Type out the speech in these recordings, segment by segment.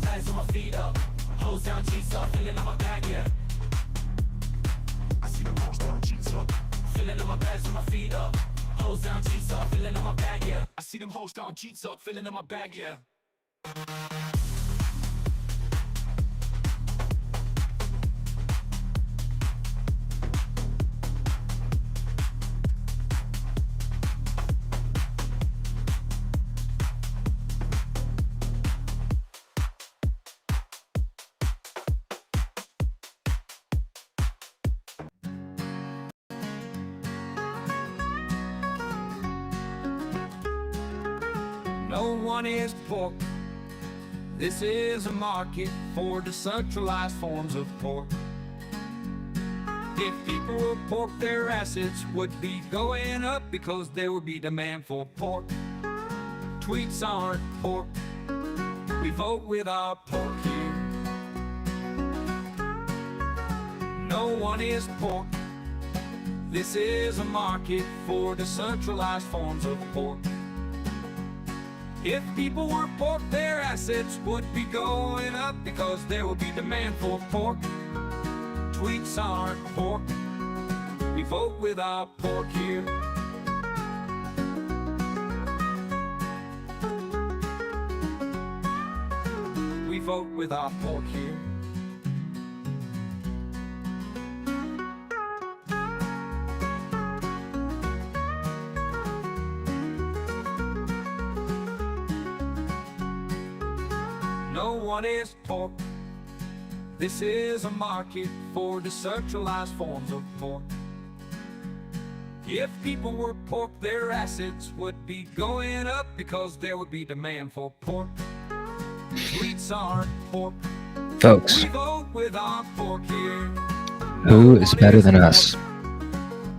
bags with my feet up. Hose down, jeans up, feeling on my bag, yeah. I see them hose down, jeans up. Feeling on my bags with my feet up. Hose down, jeans up, feeling on my bag, yeah. I see them hose down, jeans up, feeling in my bag, yeah. No one is pork. This is a market for decentralized forms of pork. If people were pork, their assets would be going up because there would be demand for pork. Tweets aren't pork. We vote with our pork here. No one is pork. This is a market for decentralized forms of pork. If people were pork, their assets would be going up because there would be demand for pork. Tweets aren't pork. We vote with our pork here. We vote with our pork here. No one is pork. This is a market for decentralized forms of pork. If people were pork, their assets would be going up because there would be demand for pork. Tweets aren't pork. Folks, We vote with our pork here. who is better than us?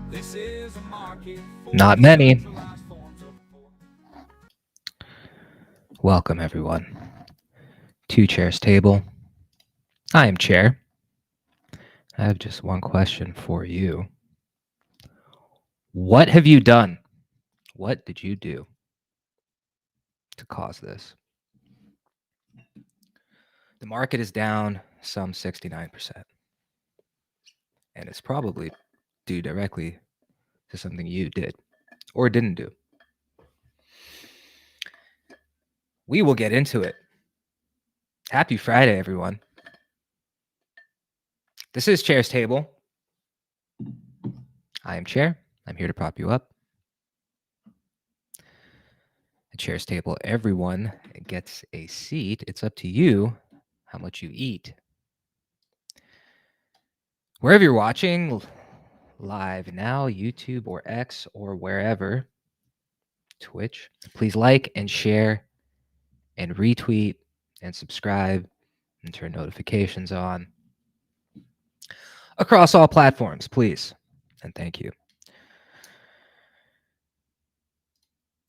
This is a market for Not many. decentralized forms of pork. Welcome, everyone. Two Chairs Table. I am Chair. I have just one question for you. What have you done? What did you do to cause this? The market is down some 69%. And it's probably due directly to something you did or didn't do. We will get into it. Happy Friday, everyone. This is Chair's Table. I am Chair. I'm here to prop you up. At Chair's Table, everyone gets a seat. It's up to you how much you eat. Wherever you're watching, live now, YouTube or X or wherever, Twitch, please like and share and retweet and subscribe and turn notifications on across all platforms, please. And thank you.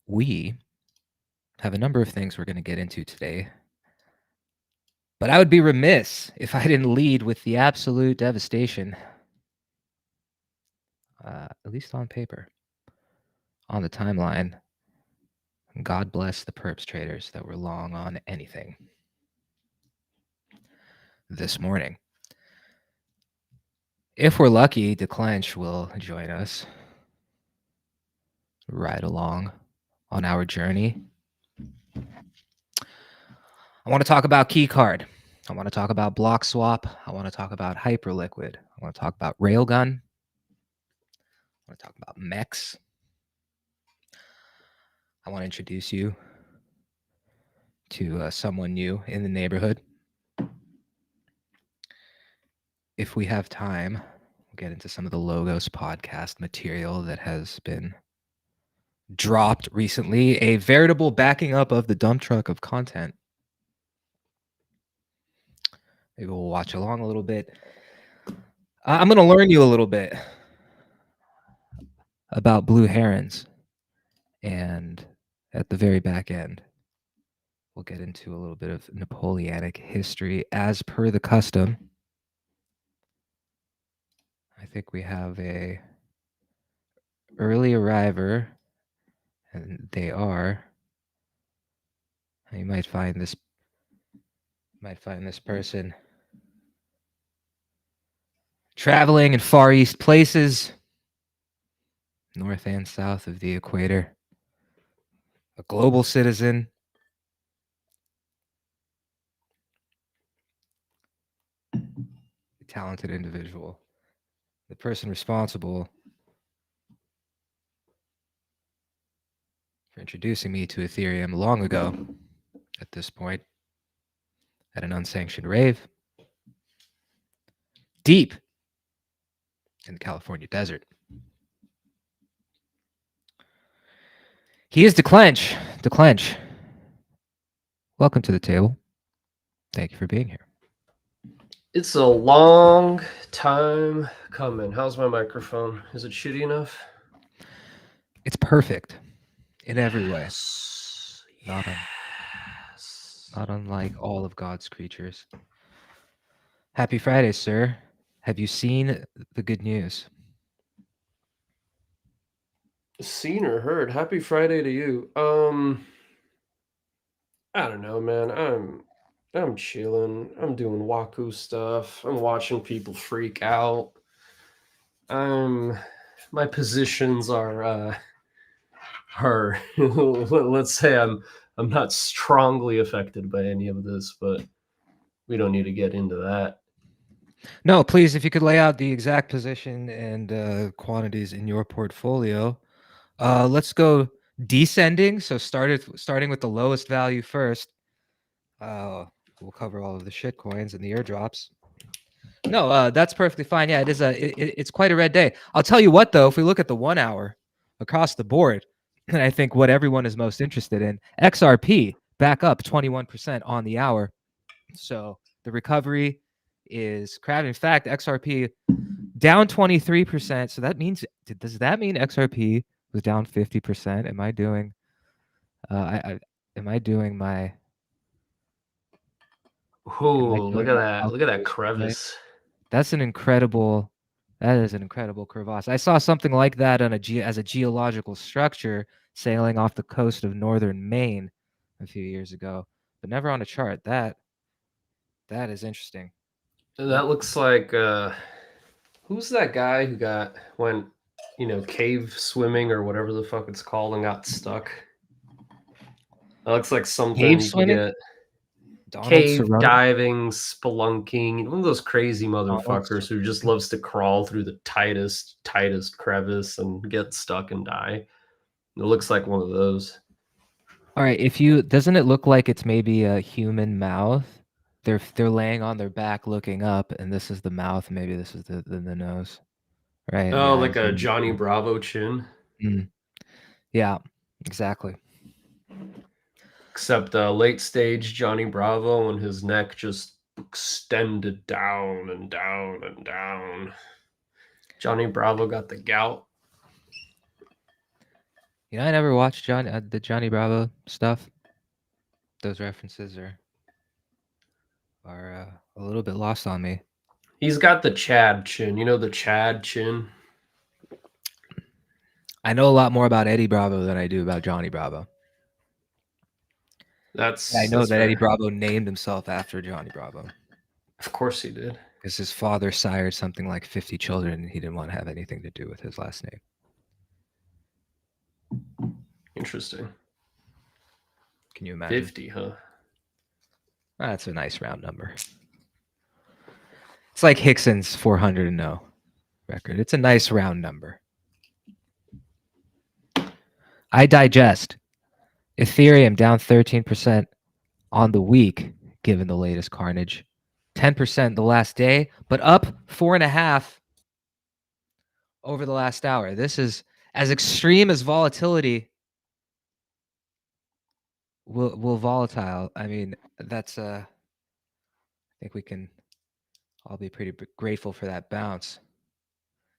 We have a number of things we're going to get into today, but I would be remiss if I didn't lead with the absolute devastation, at least on paper, on the timeline. God bless the perps traders that were long on anything this morning. If we're lucky, Declench will join us right along on our journey. I want to talk about Keycard. I want to talk about Block Swap. I want to talk about Hyperliquid. I want to talk about Railgun. I want to talk about MEX. I want to introduce you to someone new in the neighborhood. If we have time, we'll get into some of the Logos podcast material that has been dropped recently, a veritable backing up of the dump truck of content. Maybe we'll watch along a little bit. I'm going to learn you a little bit about blue herons. And at the very back end, we'll get into a little bit of Napoleonic history as per the custom. I think we have a early arriver, and they are, you might find Might find this person traveling in Far East places, north and south of the equator, a global citizen, a talented individual. The person responsible for introducing me to Ethereum long ago, at this point, at an unsanctioned rave, deep in the California desert. He is Declench. Declench, welcome to the table. Thank you for being here. It's a long time coming. How's my microphone? Is it shitty enough? It's perfect in every way. Not, not unlike all of God's creatures. Happy Friday, sir. Have you seen the good news? Seen or heard? Happy Friday to you. I don't know, man. I'm chilling. I'm doing Waku stuff. I'm watching people freak out. My positions are let's say I'm not strongly affected by any of this, but we don't need to get into that. No, please, if you could lay out the exact position and quantities in your portfolio. Let's go descending. So starting with the lowest value first. We'll cover all of the shit coins and the airdrops. No, that's perfectly fine. Yeah, it's quite a red day. I'll tell you what, though, if we look at the 1 hour across the board, and I think what everyone is most interested in, XRP back up 21% on the hour. So the recovery is crap. In fact, XRP down 23%. So that means, does that mean XRP was down 50%? Am I doing, am I doing my? Oh, look at that! Look at that crevice. That's an incredible. That is an incredible crevasse. I saw something like that on as a geological structure sailing off the coast of northern Maine a few years ago, but never on a chart. That is interesting. That looks like who's that guy who went cave swimming or whatever the fuck it's called and got stuck? That looks like something Cave you swimming? can get. Donald Cave Cerrone? diving, spelunking, one of those crazy motherfuckers Donald. who just loves to crawl through the tightest crevice and get stuck and die. It looks like one of those. All right, doesn't it look like it's maybe a human mouth? They're laying on their back looking up, and this is the mouth. Maybe this is the nose, right? And the Oh, like eyes a are Johnny Bravo chin. Yeah, exactly. Except late stage Johnny Bravo and his neck just extended down and down and down. Johnny Bravo got the gout. You know, I never watched the Johnny Bravo stuff. Those references are a little bit lost on me. He's got the Chad chin. You know the Chad chin? I know a lot more about Eddie Bravo than I do about Johnny Bravo. I know that fair. Eddie Bravo named himself after Johnny Bravo. Of course he did. Because his father sired something like 50 children and he didn't want to have anything to do with his last name. Interesting. Can you imagine? 50, huh? That's a nice round number. It's like Hickson's 400-0 record. It's a nice round number. I digest. Ethereum down 13% on the week, given the latest carnage. 10% the last day, but up 4.5% over the last hour. This is as extreme as volatility will volatile. I mean, that's I think we can all be pretty grateful for that bounce.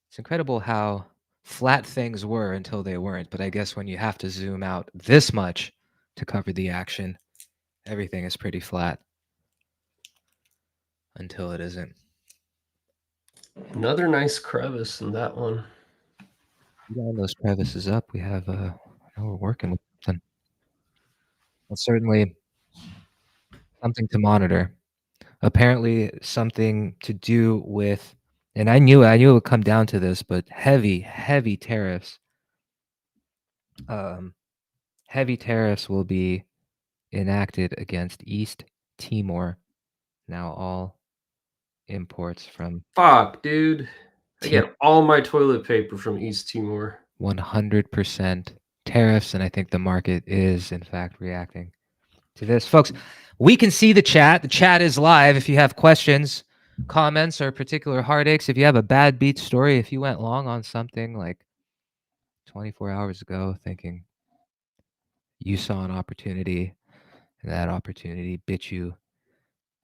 It's incredible how flat things were until they weren't, but I guess when you have to zoom out this much to cover the action, everything is pretty flat until it isn't. Another nice crevice in that one. Line those crevices up. We have we're working with something. Well, certainly something to monitor. apparently something to do with, and I knew it would come down to this, but heavy tariffs. Heavy tariffs will be enacted against East Timor. Now all imports from Fuck, dude. I get all my toilet paper from East Timor. 100% tariffs, and I think the market is in fact reacting to this. Folks, we can see the chat. The chat is live. If you have questions, comments, or particular heartaches, if you have a bad beat story, if you went long on something like 24 hours ago thinking you saw an opportunity and that opportunity bit you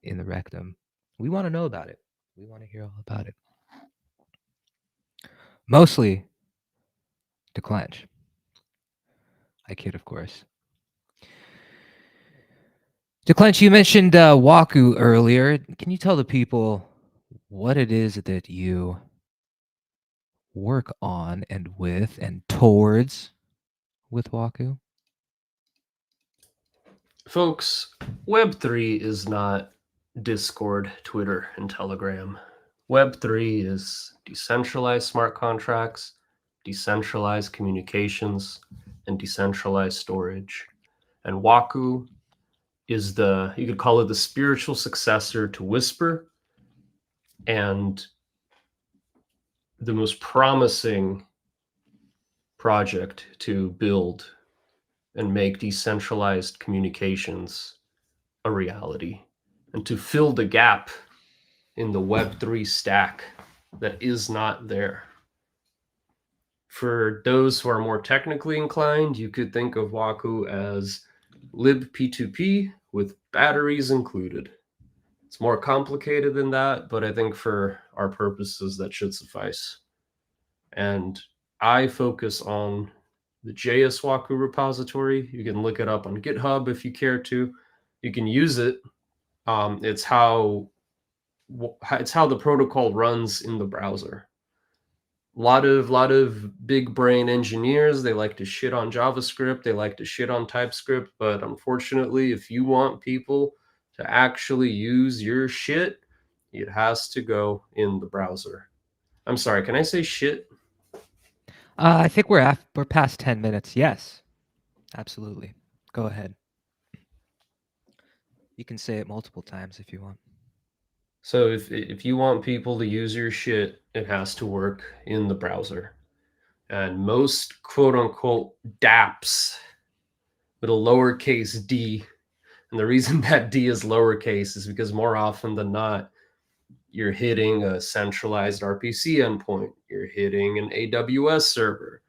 in the rectum, we want to know about it. We want to hear all about it. Mostly to clench. I kid, of course. To clench, you mentioned Waku earlier. Can you tell the people what it is that you work on and with and towards with Waku? Folks, Web3 is not Discord, Twitter, and Telegram. Web3 is decentralized smart contracts, decentralized communications, and decentralized storage. And Waku is you could call it the spiritual successor to Whisper, and the most promising project to build and make decentralized communications a reality, and to fill the gap in the Web3 stack that is not there. For those who are more technically inclined, you could think of Waku as libp2p with batteries included. It's more complicated than that, but I think for our purposes that should suffice. And I focus on the JS Waku repository. You can look it up on GitHub if you care to. You can use it. It's how the protocol runs in the browser. A lot of big brain engineers, they like to shit on JavaScript, they like to shit on TypeScript, but unfortunately, if you want people to actually use your shit, it has to go in the browser. I'm sorry, can I say shit? I think we're past 10 minutes. Yes, absolutely. Go ahead. You can say it multiple times if you want. So if you want people to use your shit, it has to work in the browser. And most quote-unquote dApps with a lowercase d, and the reason that d is lowercase is because more often than not, you're hitting a centralized RPC endpoint, you're hitting an AWS server,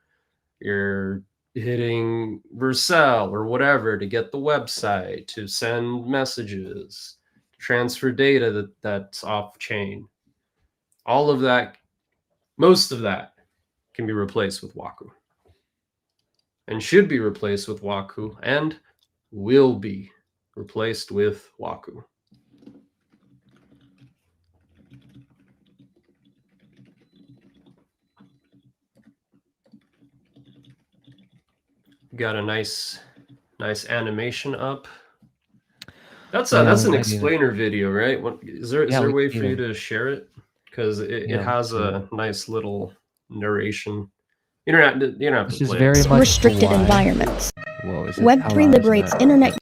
you're hitting Vercel or whatever to get the website, to send messages, transfer data that's off chain. All of that, most of that can be replaced with Waku, and should be replaced with Waku, and will be replaced with Waku. Got a nice animation up. That's an explainer video, right? Is there a way for you to share it? Because it has a nice little narration. You don't have to play it. Restricted environments. Web3 liberates internet.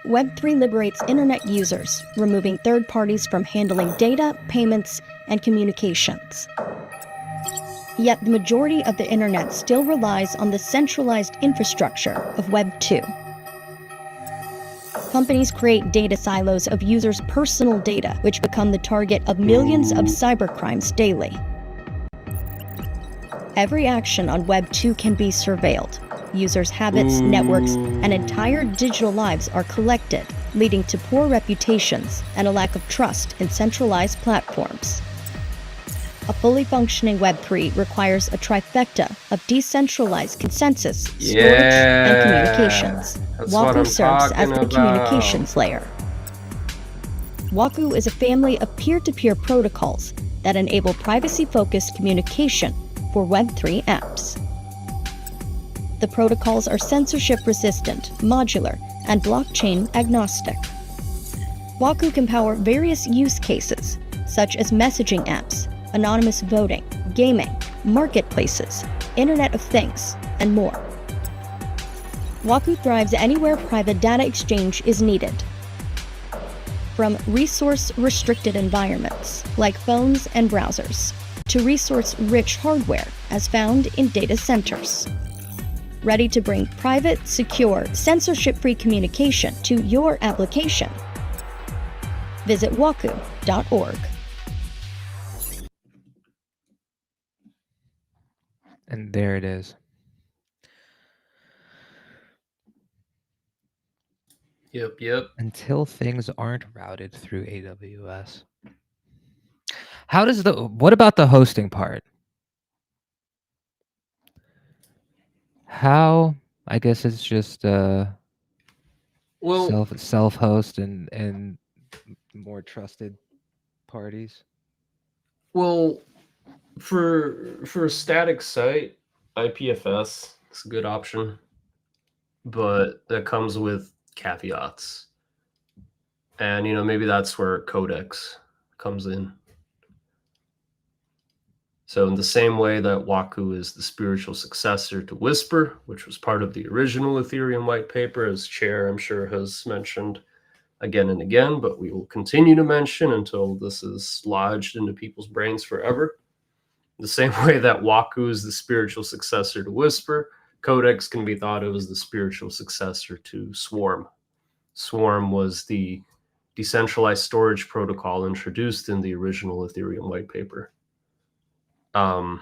Web3 liberates internet users, removing third parties from handling data, payments, and communications. Yet the majority of the internet still relies on the centralized infrastructure of Web 2. Companies create data silos of users' personal data, which become the target of millions of cybercrimes daily. Every action on Web 2 can be surveilled. Users' habits, networks, and entire digital lives are collected, leading to poor reputations and a lack of trust in centralized platforms. A fully functioning Web3 requires a trifecta of decentralized consensus, storage, and communications. Waku serves as the communications layer. Waku is a family of peer-to-peer protocols that enable privacy-focused communication for Web3 apps. The protocols are censorship-resistant, modular, and blockchain agnostic. Waku can power various use cases, such as messaging apps, anonymous voting, gaming, marketplaces, Internet of Things, and more. Waku thrives anywhere private data exchange is needed. From resource-restricted environments, like phones and browsers, to resource-rich hardware, as found in data centers. Ready to bring private, secure, censorship-free communication to your application. Visit waku.org. And there it is. Yep. Until things aren't routed through AWS. What about the hosting part? How, I guess it's just Well, self-host and more trusted parties. well, for a static site, IPFS is a good option, but that comes with caveats. And maybe that's where Codex comes in. So in the same way that Waku is the spiritual successor to Whisper, which was part of the original Ethereum white paper, as Chair, I'm sure, has mentioned again and again, but we will continue to mention until this is lodged into people's brains forever. The same way that Waku is the spiritual successor to Whisper, Codex can be thought of as the spiritual successor to Swarm. Swarm was the decentralized storage protocol introduced in the original Ethereum white paper. Filecoin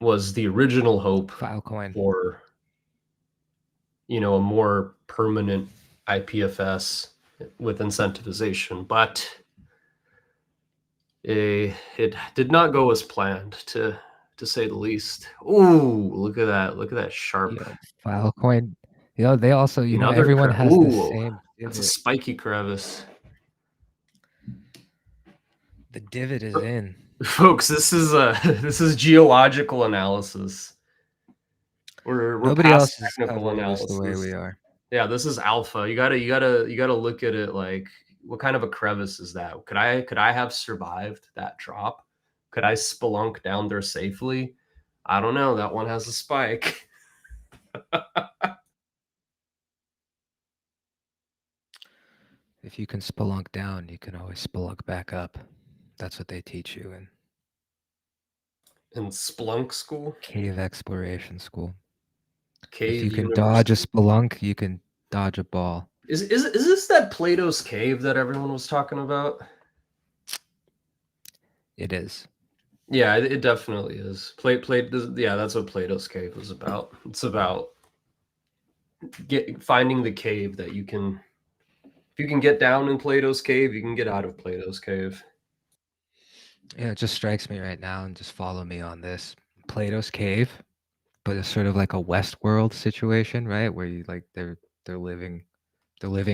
was the original hope Filecoin for a more permanent IPFS with incentivization, but it did not go as planned, to say the least. Ooh, look at that sharp. Filecoin. They also, Another everyone has the ooh, same that's a divot. spiky crevice. The divot is in. Folks, this is geological analysis. We're Nobody past else is technical covering this analysis. the way we are. Yeah, this is alpha. You gotta look at it like, what kind of a crevice is that? Could I have survived that drop? Could I spelunk down there safely? I don't know. That one has a spike. If you can spelunk down, you can always spelunk back up. That's what they teach you in In Splunk school, cave exploration school. cave If you can university. dodge a spelunk, you can dodge a ball. Is this that Plato's cave that everyone was talking about? It is. Yeah, it definitely is. Yeah, that's what Plato's cave was about. It's about finding the cave that you can. If you can get down in Plato's cave, you can get out of Plato's cave. Yeah, it just strikes me right now, and just follow me on this. Plato's cave, but it's sort of like a Westworld situation, right? Where you they're living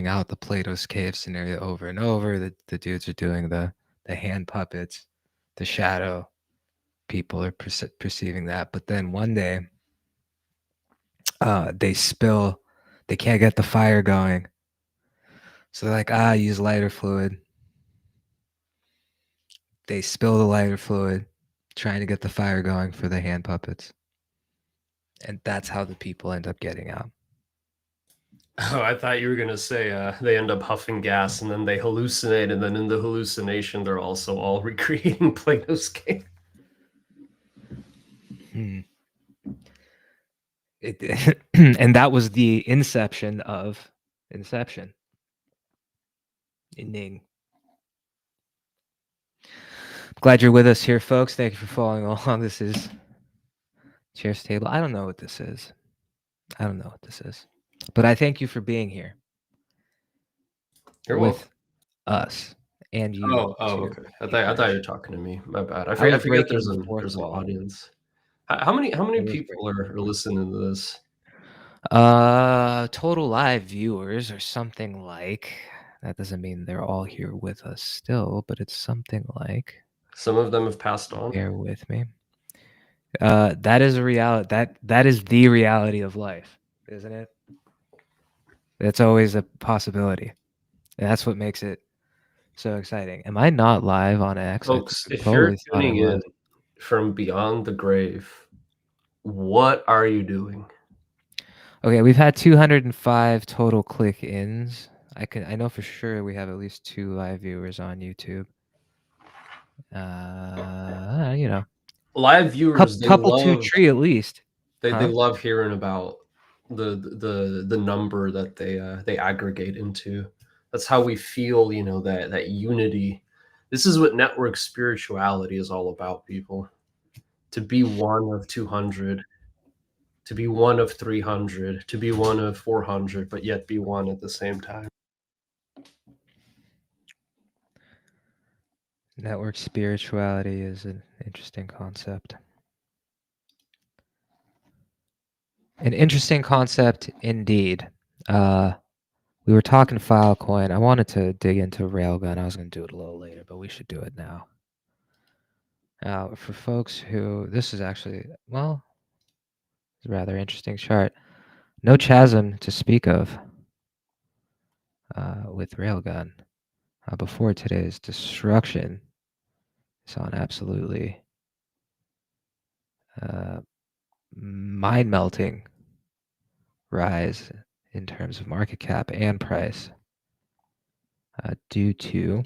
out the Plato's cave scenario over and over. The dudes are doing the hand puppets, the shadow. People are perceiving that, but then one day, they can't get the fire going, so they're like, use lighter fluid. They spill the lighter fluid, trying to get the fire going for the hand puppets, and that's how the people end up getting out. Oh, I thought you were gonna say they end up huffing gas and then they hallucinate, and then in the hallucination they're also all recreating Plato's cave. And that was the inception of Inception. Ning. Glad you're with us here, folks. Thank you for following along. This is Cheers Table. I don't know what this is. But I thank you for being here. You're with welcome. us and you. Oh, too, okay. I thought you were talking to me. My bad. I was forget breaking there's the fourth an wall. audience. How many I was people are listening to this? Total live viewers or something like. That doesn't mean they're all here with us still, but it's something like. Some of them have passed on. Bear with me. That is a reality. That is the reality of life, isn't it? It's always a possibility. And that's what makes it so exciting. Am I not live on X? Folks, if you're Totally thought I tuning in was. from beyond the grave, what are you doing? Okay, we've had 205 total click-ins. I know for sure we have at least 2 live viewers on YouTube. You know, Live viewers, they couple 2 love tree at least. they Huh? love hearing about the number that they aggregate into. That's how we feel, you know, that unity. This is what network spirituality is all about, people. To be one of 200, to be one of 300, to be one of 400, but yet be one at the same time. Network spirituality is an interesting concept. An interesting concept indeed. We were talking Filecoin. I wanted to dig into Railgun. I was going to do it a little later, but we should do it now. For folks who, this is actually, well, it's a rather interesting chart. No chasm to speak of with Railgun. Before today's destruction, saw an absolutely mind-melting rise in terms of market cap and price due to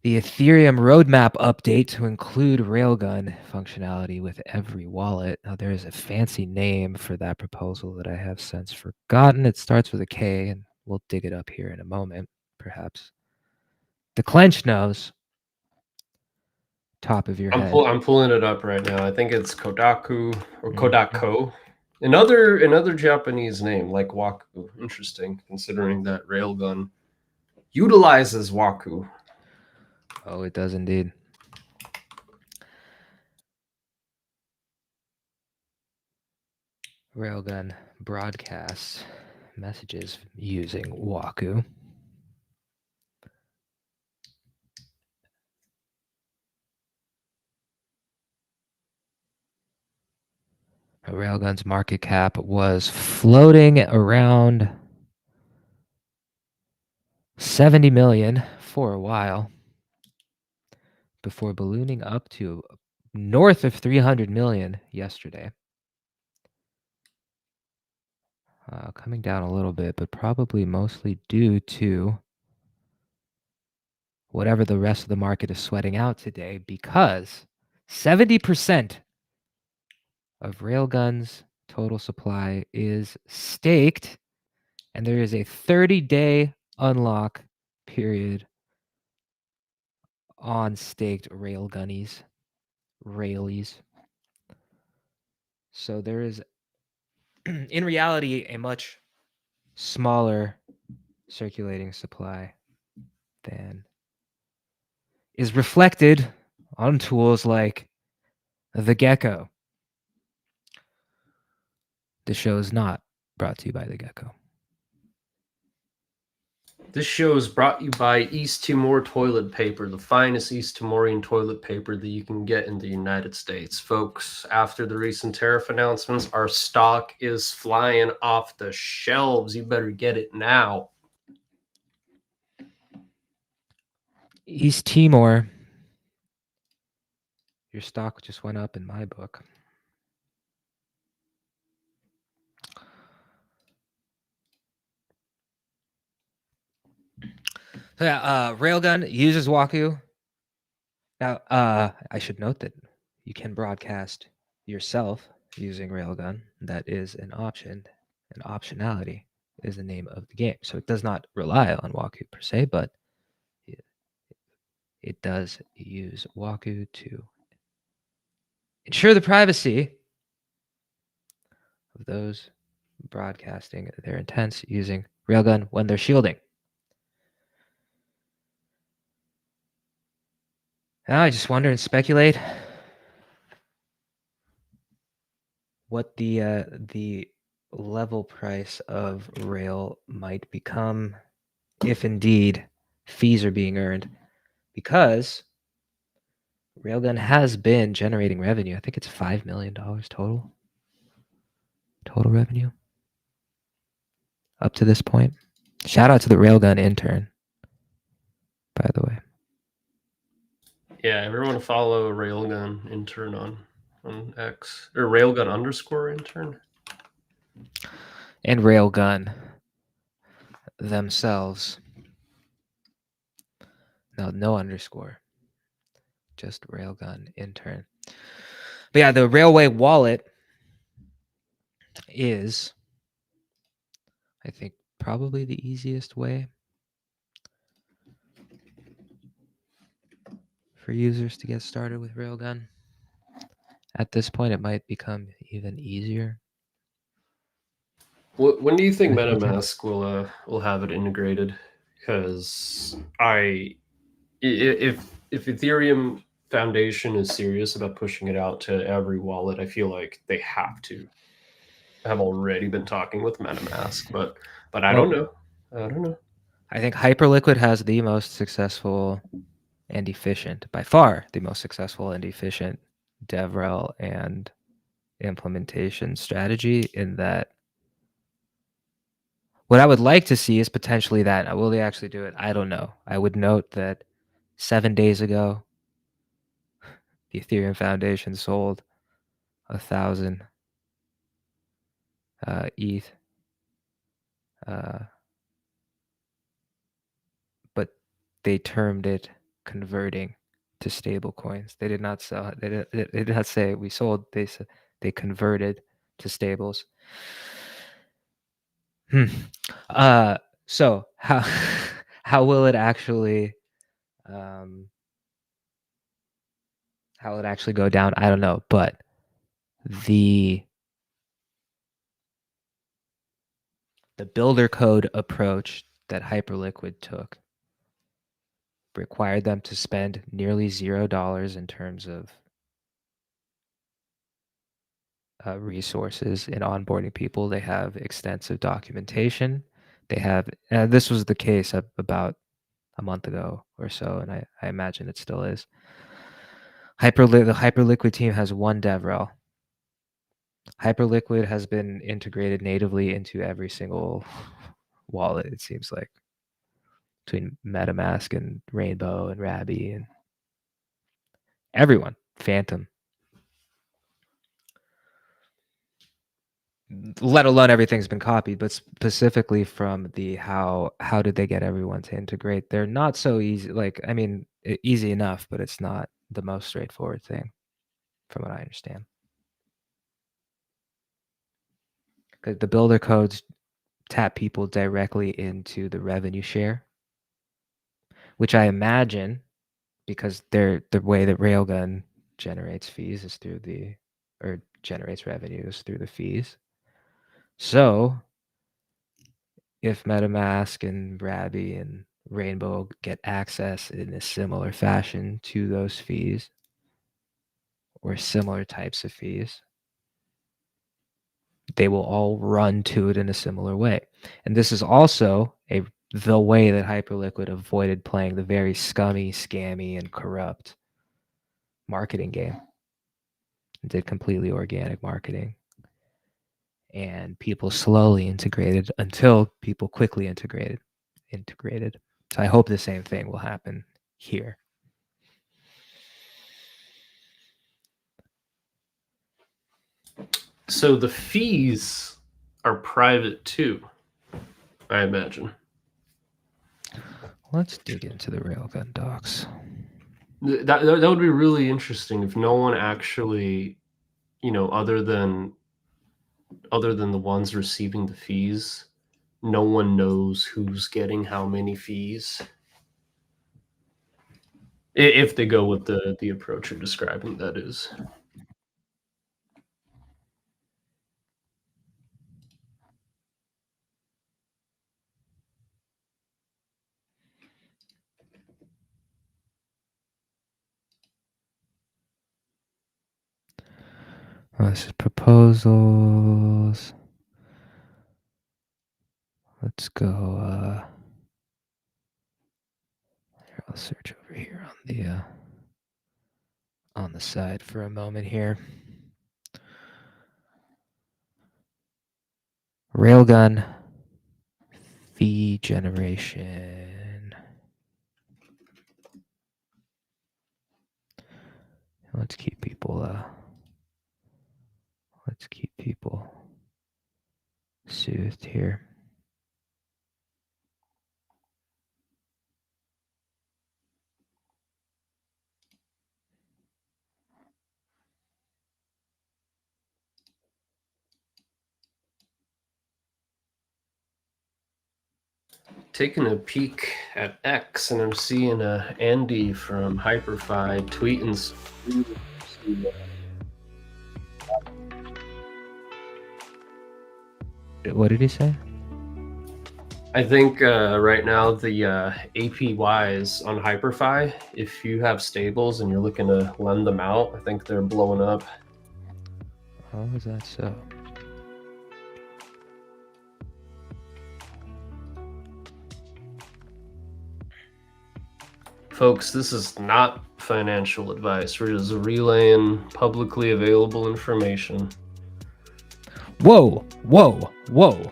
the Ethereum roadmap update to include Railgun functionality with every wallet. Now, there is a fancy name for that proposal that I have since forgotten. It starts with a K, and we'll dig it up here in a moment, perhaps. The Clench knows. Top of your head. I'm pulling it up right now. I think it's Kodaku or Kodako. Another Japanese name like Waku. Interesting, considering that Railgun utilizes Waku. Oh, it does indeed. Railgun broadcasts messages using Waku. Railgun's market cap was floating around 70 million for a while before ballooning up to north of 300 million yesterday. Coming down a little bit, but probably mostly due to whatever the rest of the market is sweating out today, because 70% of Railgun's total supply is staked, and there is a 30-day unlock period on staked Railgunnies, Railies. So there is, in reality, a much smaller circulating supply than is reflected on tools like the Gecko. The show is not brought to you by the Gecko. This show is brought to you by East Timor toilet paper, the finest East Timorian toilet paper that you can get in the United States. Folks, after the recent tariff announcements, our stock is flying off the shelves. You better get it now. East Timor, your stock just went up in my book. So yeah, Railgun uses Waku. Now, I should note that you can broadcast yourself using Railgun. That is an option. And optionality is the name of the game. So it does not rely on Waku per se, but it does use Waku to ensure the privacy of those broadcasting their intents using Railgun when they're shielding. Now I just wonder and speculate what the level price of Rail might become if indeed fees are being earned, because Railgun has been generating revenue. I think it's $5 million total revenue up to this point. Shout out to the Railgun intern, by the way. Yeah, everyone follow Railgun intern on X or Railgun underscore intern. And Railgun themselves. No underscore. Just Railgun intern. But yeah, the Railway wallet is, I think, probably the easiest way for users to get started with Railgun. At this point, it might become even easier. When do you think in the future. MetaMask will have it integrated? Because if Ethereum Foundation is serious about pushing it out to every wallet, I feel like they have to have already been talking with MetaMask, but I Well, don't know. I don't know. I think Hyperliquid has the most successful and efficient, by far the most successful and efficient DevRel and implementation strategy, in that what I would like to see is potentially that. Will they actually do it? I don't know. I would note that 7 days ago, the Ethereum Foundation sold 1,000 ETH, but they termed it converting to stable coins. They did not sell. They did not say we sold. They said they converted to stables. So how how will it actually how it actually go down? I don't know, but the builder code approach that Hyperliquid took required them to spend nearly $0 in terms of resources in onboarding people. They have extensive documentation. They have, this was the case about a month ago or so, and I imagine it still is. The Hyperliquid team has one DevRel. Hyperliquid has been integrated natively into every single wallet, it seems like, between MetaMask and Rainbow and Rabby and everyone, Phantom. Let alone everything's been copied, but specifically from the how did they get everyone to integrate? They're not so easy. Like, I mean, easy enough, but it's not the most straightforward thing, from what I understand. Because the builder codes tap people directly into the revenue share, which I imagine, because the way that Railgun generates fees is through generates revenues through the fees. So if MetaMask and Rabby and Rainbow get access in a similar fashion to those fees or similar types of fees, they will all run to it in a similar way. And this is also the way that Hyperliquid avoided playing the very scummy, scammy, and corrupt marketing game. It did completely organic marketing. And people slowly integrated until people quickly integrated. So I hope the same thing will happen here. So the fees are private too, I imagine. Let's dig into the Railgun docs. That would be really interesting if no one actually, other than the ones receiving the fees, no one knows who's getting how many fees. If they go with the approach you're describing, that is. This is proposals. Let's go. Here, I'll search over here on the. on the side for a moment here. Railgun fee generation. Let's keep people soothed here. Taking a peek at X, and I'm seeing Andy from Hyperfi tweeting. What did he say? I think right now the APYs on Hyperfi, if you have stables and you're looking to lend them out, I think they're blowing up. How is that so? Folks, this is not financial advice. We're just relaying publicly available information. Whoa, whoa, whoa,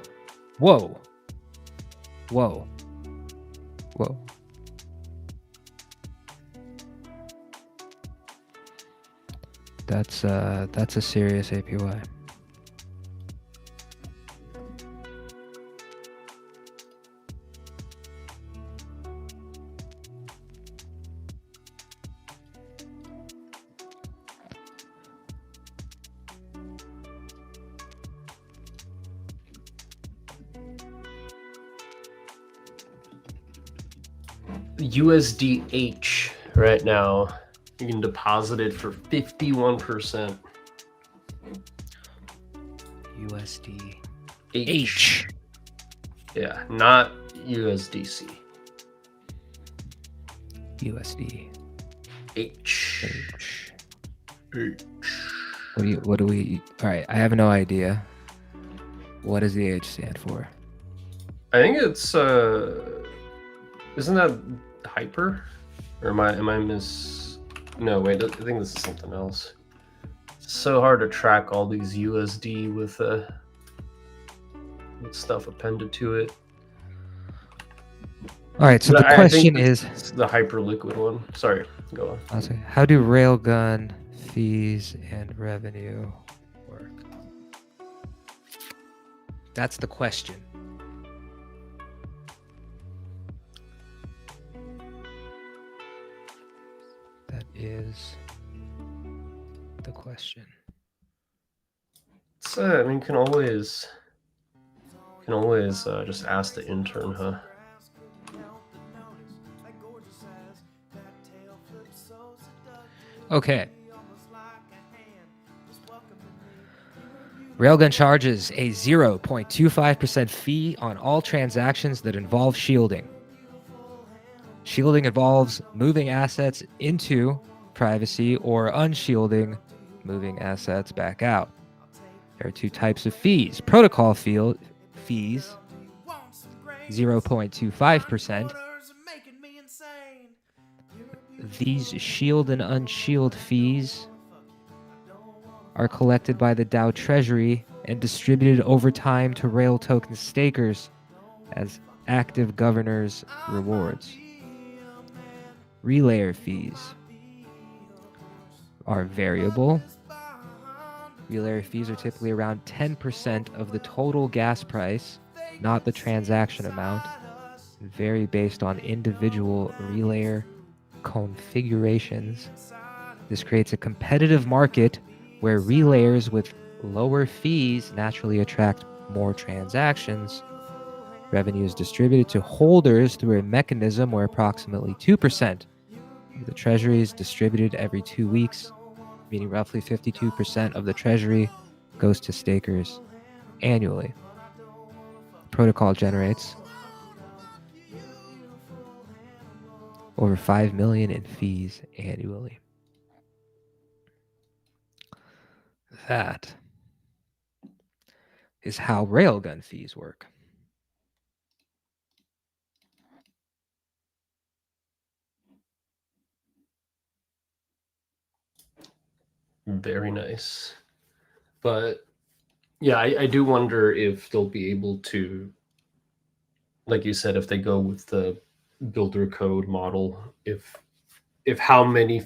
whoa, whoa, whoa. That's a serious APY. USDH right now, you can deposit it for 51%. USD H. Yeah, not USDC. USD H. H. H. What do we? All right, I have no idea. What does the H stand for? I think it's isn't that hyper? Or am I no, wait, I think this is something else. It's so hard to track all these USD with stuff appended to it. All right, so the question is, it's the hyper liquid one. Sorry, go on. I'll say, how do railgun fees and revenue work? That's the question. That is the question. It's, I mean, can always just ask the intern, huh? Okay. Railgun charges a 0.25% fee on all transactions that involve shielding. Shielding involves moving assets into privacy or unshielding, moving assets back out. There are two types of fees. Protocol fees, 0.25%. These shield and unshield fees are collected by the DAO Treasury and distributed over time to Rail token stakers as active governors' rewards. Relayer fees are variable. Relayer fees are typically around 10% of the total gas price, not the transaction amount, vary based on individual relayer configurations. This creates a competitive market where relayers with lower fees naturally attract more transactions. Revenue is distributed to holders through a mechanism where approximately 2% of the treasury is distributed every 2 weeks, meaning roughly 52% of the treasury goes to stakers annually. The protocol generates over $5 million in fees annually. That is how railgun fees work. very nice. But yeah, I do wonder if they'll be able to, like you said, if they go with the builder code model, if how many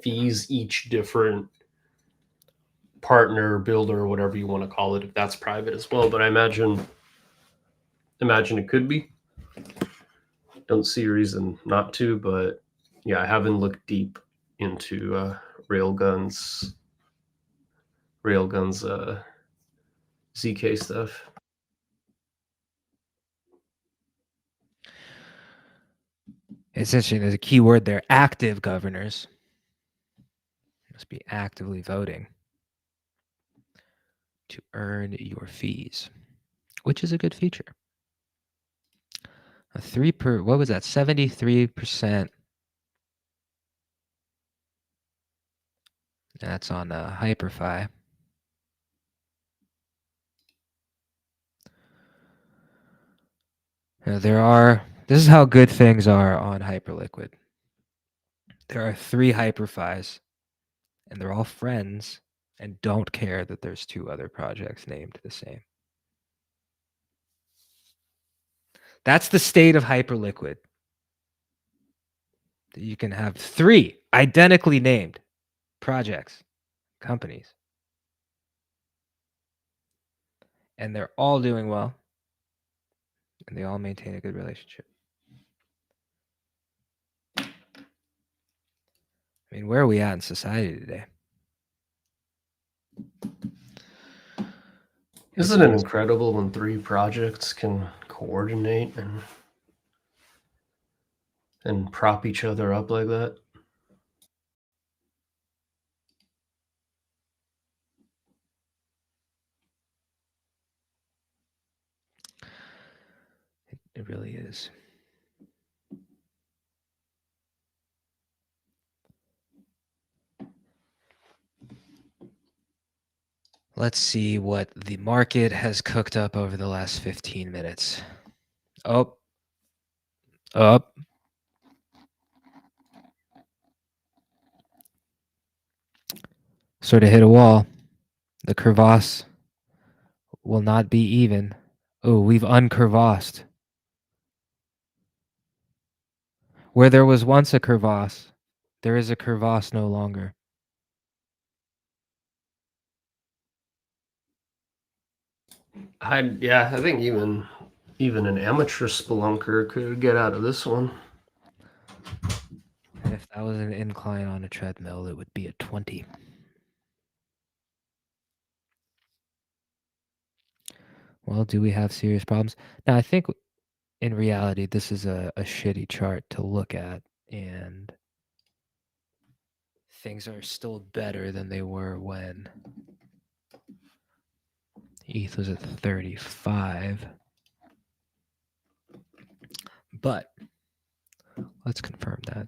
fees each different partner, builder, or whatever you want to call it, if that's private as well. But I imagine it could be. Don't see a reason not to, but yeah, I haven't looked deep into Railgun's ZK stuff. It's interesting. There's a key word there: active governors. Must be actively voting to earn your fees, which is a good feature. What was that? 73%. That's on Hyperfi. Now, this is how good things are on Hyperliquid. There are 3 Hyperfis, and they're all friends and don't care that there's 2 other projects named the same. That's the state of Hyperliquid. You can have 3 identically named projects, companies, and they're all doing well, and they all maintain a good relationship. I mean, where are we at in society today? Isn't it incredible when 3 projects can coordinate and prop each other up like that? It really is. Let's see what the market has cooked up over the last 15 minutes. Up. Sort of hit a wall. The crevasse will not be even. Oh, we've uncrevassed. Where there was once a crevasse, there is a crevasse no longer. I think even an amateur spelunker could get out of this one. And if that was an incline on a treadmill, it would be a 20. Well, do we have serious problems? Now, I think in reality, this is a shitty chart to look at, and things are still better than they were when ETH was at 35. But let's confirm that.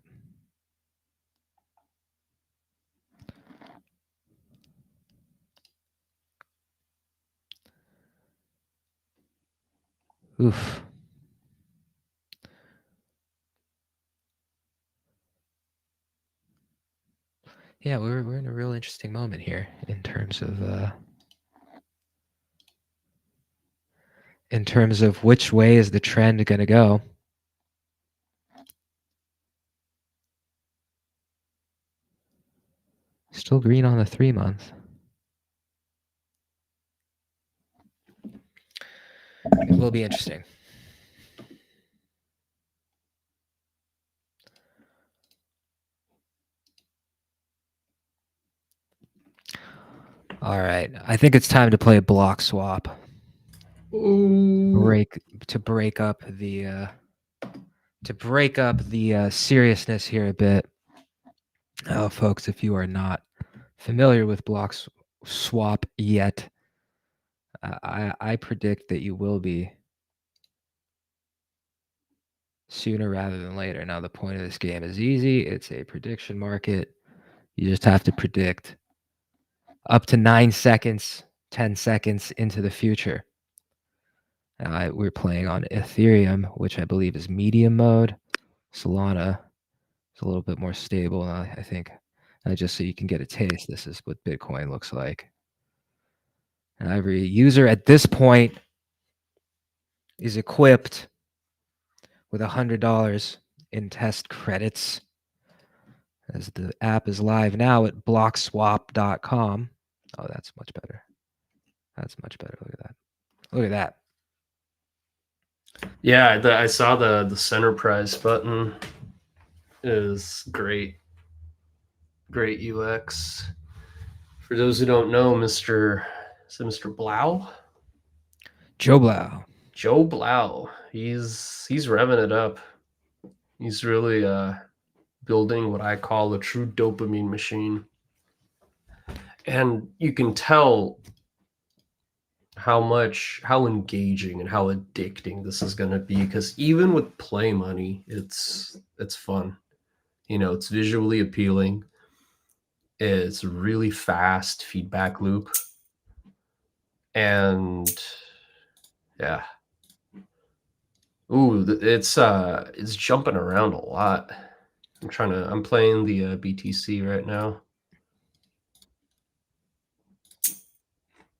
Oof. Yeah, we're in a real interesting moment here in terms of which way is the trend going to go. Still green on the 3-month. It will be interesting. All right, I think it's time to play a block swap. To break up the seriousness here a bit. Oh, folks, if you are not familiar with block swap yet, I predict that you will be sooner rather than later. Now, the point of this game is easy. It's a prediction market. You just have to predict up to 9 seconds, 10 seconds into the future. We're playing on Ethereum, which I believe is medium mode. Solana is a little bit more stable. I think Just so you can get a taste. This is what Bitcoin looks like. And every user at this point is equipped with $100 in test credits, as the app is live now at blockswap.com. Oh, that's much better. That's much better. Look at that. Look at that. Yeah, I saw the center prize button is great. Great UX. For those who don't know, Mr. Blau? Joe Blau. Joe Blau. He's revving it up. He's really building what I call a true dopamine machine. And you can tell how engaging and how addicting this is going to be, because even with play money, it's fun. It's visually appealing. It's really fast feedback loop. And yeah. Ooh, it's jumping around a lot. I'm playing the BTC right now.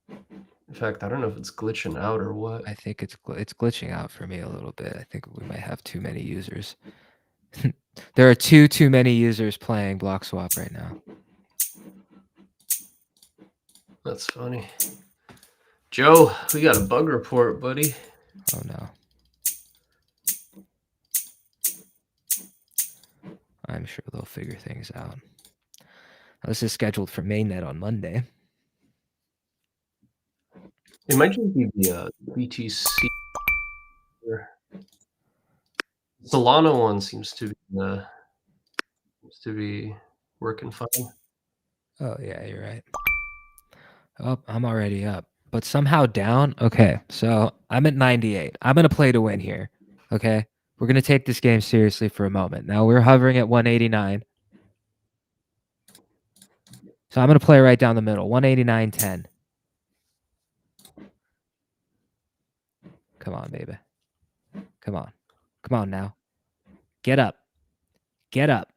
In fact, I don't know if it's glitching out or what. I think it's glitching out for me a little bit. I think we might have too many users. There are too many users playing Block Swap right now. That's funny. Joe, we got a bug report, buddy. Oh no. I'm sure they'll figure things out. This is scheduled for mainnet on Monday. It might just be the BTC. Solana one seems to be working fine. Oh yeah, you're right. Oh, I'm already up, but somehow down. Okay, so I'm at 98. I'm gonna play to win here. Okay, we're gonna take this game seriously for a moment. Now we're hovering at 189. So I'm gonna play right down the middle. 189.10. Come on, baby. Come on. Come on now. Get up. Get up.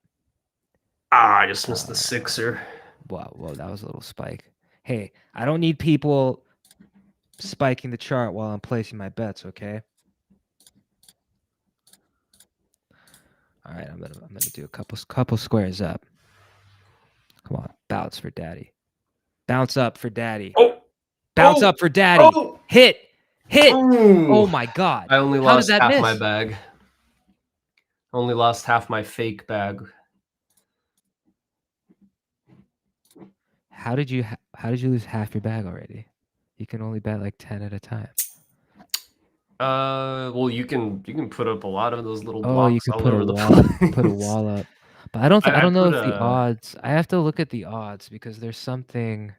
I just missed the sixer. Whoa, that was a little spike. Hey, I don't need people spiking the chart while I'm placing my bets, okay? All right, I'm gonna do a couple squares up. Come on, bounce for daddy. Bounce up for daddy. Oh, bounce up for daddy. Oh, hit. Ooh. Oh my god. I only How lost did that half miss? my bag. Only lost half my fake bag. How did you lose half your bag already? You can only bet like 10 at a time. Well, you can put up a lot of those little blocks. Oh, you could all put over a the wall. place. Put a wall up. But I don't I know put if the odds. I have to look at the odds because there's something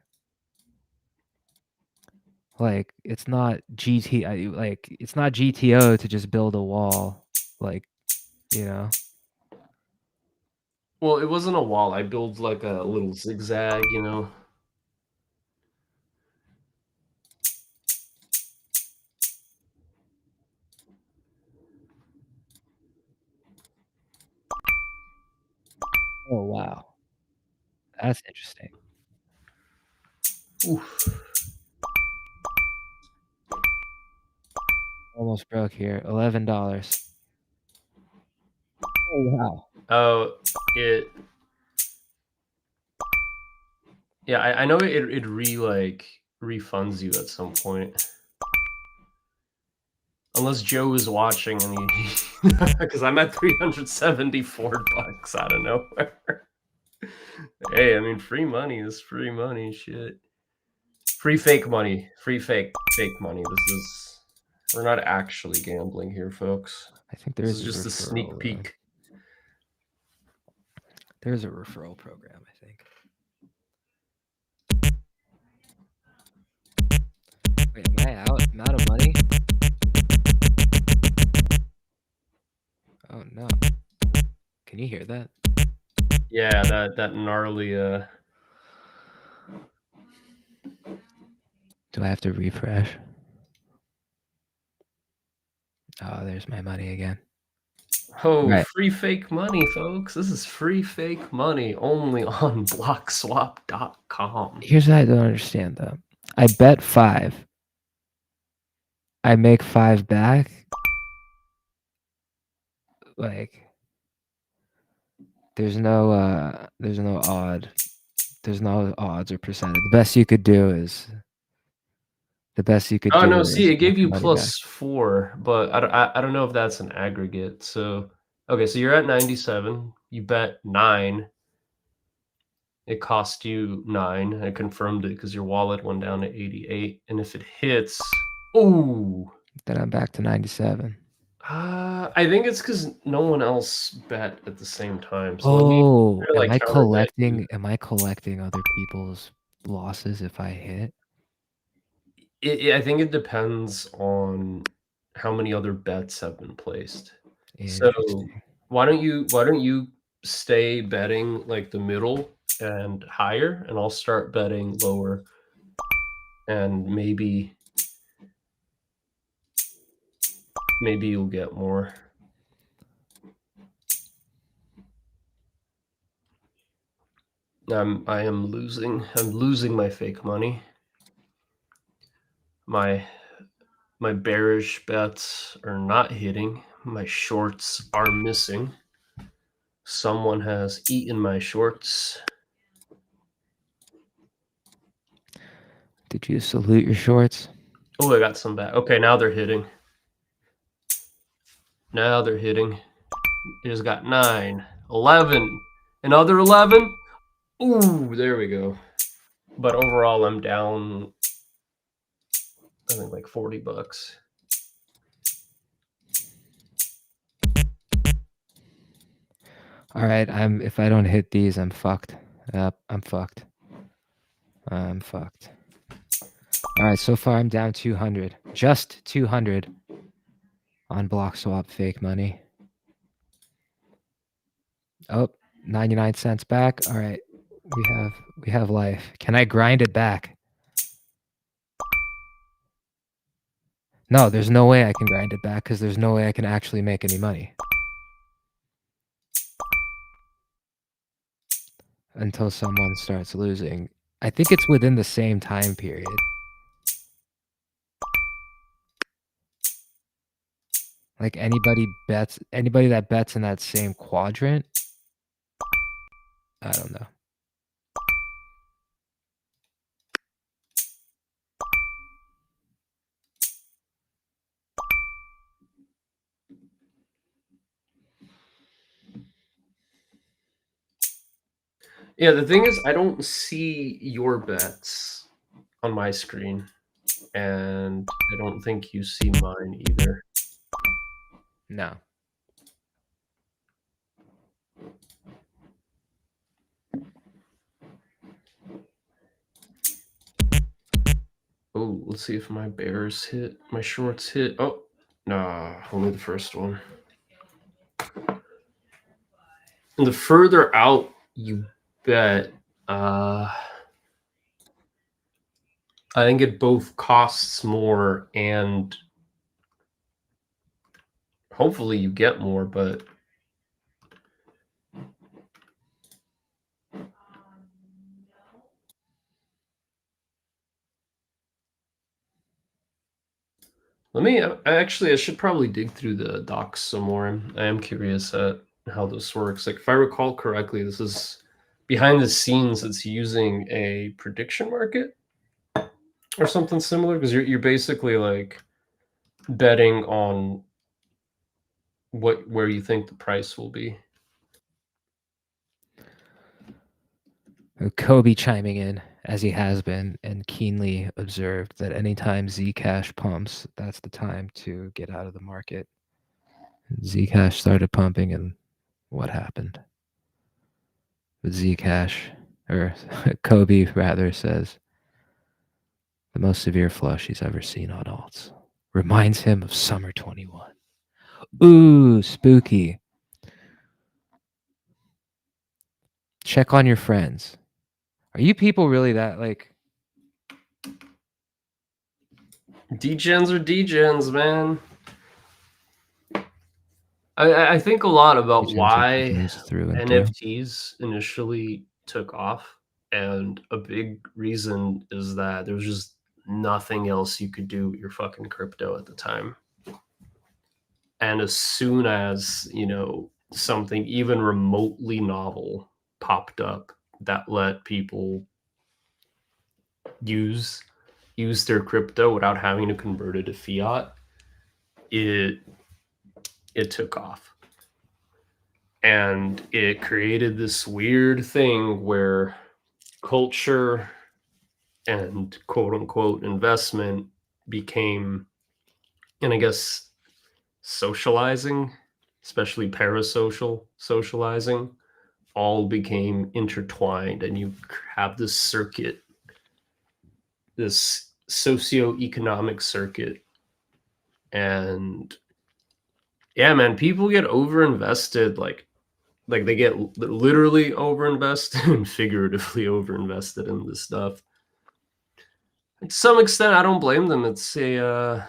like it's not it's not GTO to just build a wall, like, you know. Well, it wasn't a wall. I built like a little zigzag, you know. Oh wow, that's interesting. Oof. Almost broke here. $11. Oh wow. Oh, it. Yeah, I know it refunds you at some point. Unless Joe is watching and he, because I'm at $374 out of nowhere. Hey, I mean, free money is free money. Shit, free fake money, free fake money. We're not actually gambling here, folks. I think This there's is just a sneak peek. There's a referral program, I think. Wait, am I out? I'm out of money? Oh no. Can you hear that? Yeah, that gnarly Do I have to refresh? Oh, there's my money again. Oh, Right. free fake money, folks. This is free fake money only on blockswap.com. Here's what I don't understand though. I bet 5. I make 5 back. Like there's no odds or percentage. The best you could do is Oh no, see, it gave make your you money back. +4, but I don't know if that's an aggregate. So okay, so you're at 97. You bet 9. It cost you 9. I confirmed it because your wallet went down to 88. And if it hits, oh, Then I'm back to 97. I think it's because no one else bet at the same time. So let me Oh, try to, like, counter bet you. am I collecting other people's losses if I hit? I think it depends on how many other bets have been placed. So Interesting. why don't you stay betting like the middle and higher, and I'll start betting lower, and maybe you'll get more. I'm losing my fake money. My bearish bets are not hitting. My shorts are missing. Someone has eaten my shorts. Did you salute your shorts? Oh, I got some back. Okay, now they're hitting. Now they're hitting. It just got 9, 11, another 11. Ooh, there we go. But overall, I'm down, I think, like $40. All right, if I don't hit these, I'm fucked. Yep, I'm fucked. I'm fucked. All right, so far I'm down 200. Just 200 on block swap fake money. Oh, 99 cents back. All right. We have life. Can I grind it back? No, there's no way I can grind it back because there's no way I can actually make any money. Until someone starts losing. I think it's within the same time period. Like anybody that bets in that same quadrant. I don't know. Yeah, the thing is, I don't see your bets on my screen, and I don't think you see mine either. No. Oh, let's see if my bears hit, my shorts hit. Oh, nah, only the first one. And the further out you bet, I think it both costs more and hopefully you get more, but I should probably dig through the docs some more. I am curious at how this works. Like, if I recall correctly, this is behind the scenes. It's using a prediction market or something similar, because you're basically like betting on where you think the price will be. Kobe chiming in, as he has been, and keenly observed that anytime Zcash pumps, that's the time to get out of the market. Zcash started pumping, and what happened? But Zcash, or Kobe rather, says the most severe flush he's ever seen on alts. Reminds him of summer 21. Ooh, spooky. Check on your friends. Are you people really that like? Degens are degens, man. I think a lot about Which why goes through and through. NFTs initially took off, and a big reason is that there was just nothing else you could do with your fucking crypto at the time. And as soon as, you know, something even remotely novel popped up that let people use their crypto without having to convert it to fiat, it took off. And it created this weird thing where culture and quote unquote investment became, and I guess socializing, especially parasocial socializing, all became intertwined. And you have this circuit, this socioeconomic circuit. And yeah, man, people get overinvested, like they get literally overinvested and figuratively overinvested in this stuff. To some extent, I don't blame them. It's a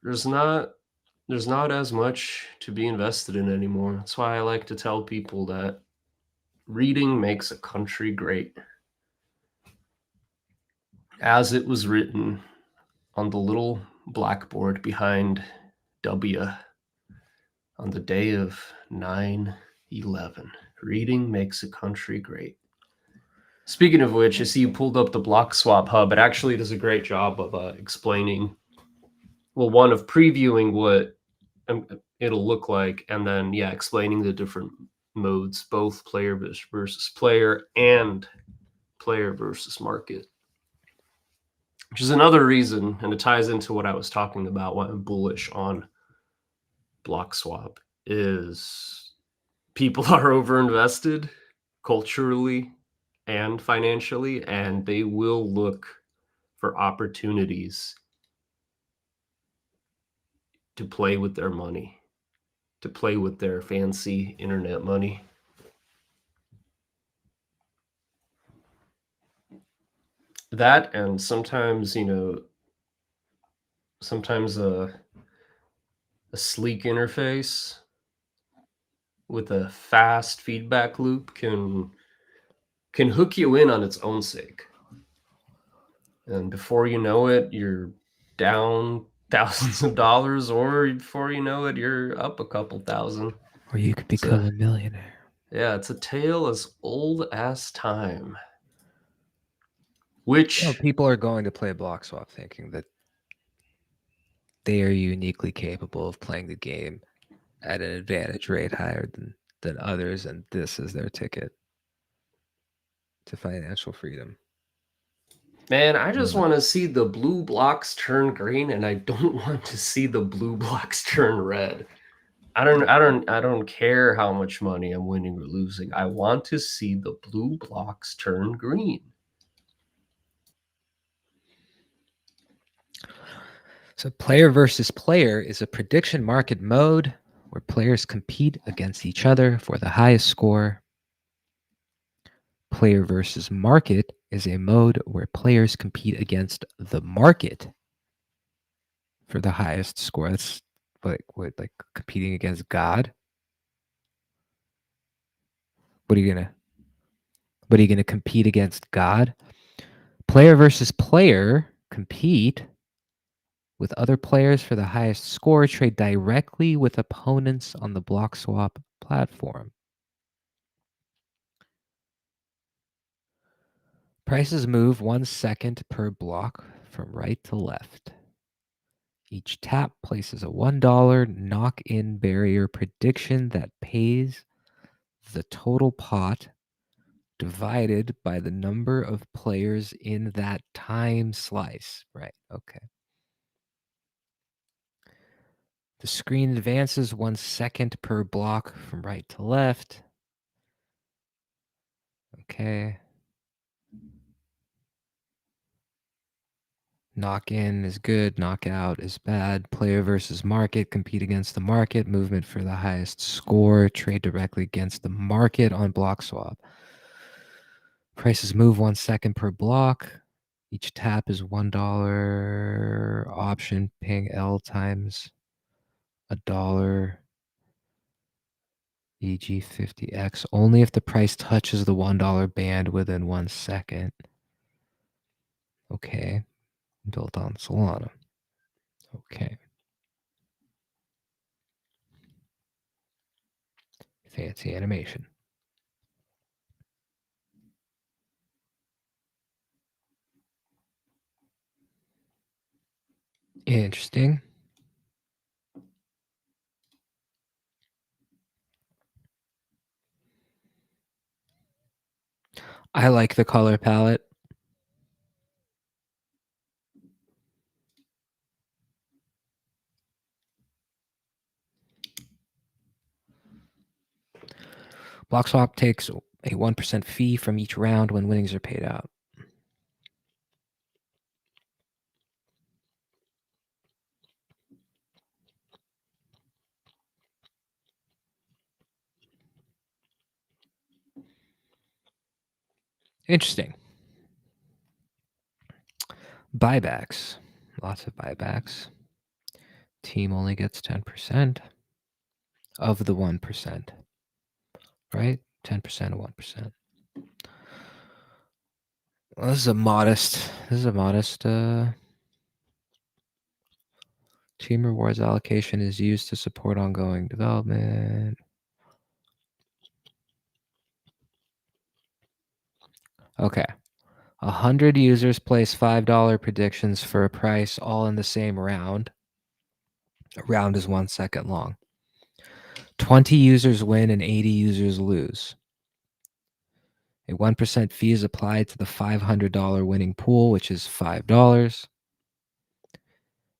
there's not as much to be invested in anymore. That's why I like to tell people that reading makes a country great. As it was written on the little blackboard behind W on the day of 9/11. Reading makes a country great. Speaking of which, I see you pulled up the Block Swap Hub. It actually does a great job of explaining, well, one, of previewing what it'll look like, and then, yeah, explaining the different modes, both player versus player and player versus market. Which is another reason, and it ties into what I was talking about, why I'm bullish on Block Swap, is people are overinvested culturally and financially, and they will look for opportunities to play with their money, to play with their fancy internet money. That, and sometimes, you know, sometimes a sleek interface with a fast feedback loop can hook you in on its own sake. And before you know it, you're down thousands of dollars, or before you know it, you're up a couple thousand. Or you could become a millionaire. Yeah, it's a tale as old as time. Which, You know, people are going to play Block Swap thinking that they are uniquely capable of playing the game at an advantage rate higher than others, and this is their ticket to financial freedom. man, I just want to see the blue blocks turn green, and I don't want to see the blue blocks turn red. I don't care how much money I'm winning or losing. I want to see the blue blocks turn green. So player versus player is a prediction market mode where players compete against each other for the highest score. Player versus market is a mode where players compete against the market for the highest score. That's like competing against God. What are you gonna compete against God? Player versus player compete with other players for the highest score, trade directly with opponents on the Block Swap platform. Prices move 1 second per block from right to left. Each tap places a $1 knock-in barrier prediction that pays the total pot divided by the number of players in that time slice. Right, okay. The screen advances 1 second per block from right to left. Okay. Knock in is good, knockout is bad. Player versus market, compete against the market, movement for the highest score, trade directly against the market on Block Swap. Prices move 1 second per block. Each tap is $1 option, paying L times $1 EG 50X only if the price touches the $1 band within 1 second. Okay. Built on Solana. Okay. Fancy animation. Interesting. I like the color palette. BlockSwap takes a 1% fee from each round when winnings are paid out. Interesting. Buybacks. Lots of buybacks. Team only gets 10% of the 1%. Right? 10% of 1%. Well, this is a modest team rewards allocation is used to support ongoing development. Okay. 100 users place $5 predictions for a price all in the same round. A round is 1 second long. 20 users win and 80 users lose. A 1% fee is applied to the $500 winning pool, which is $5.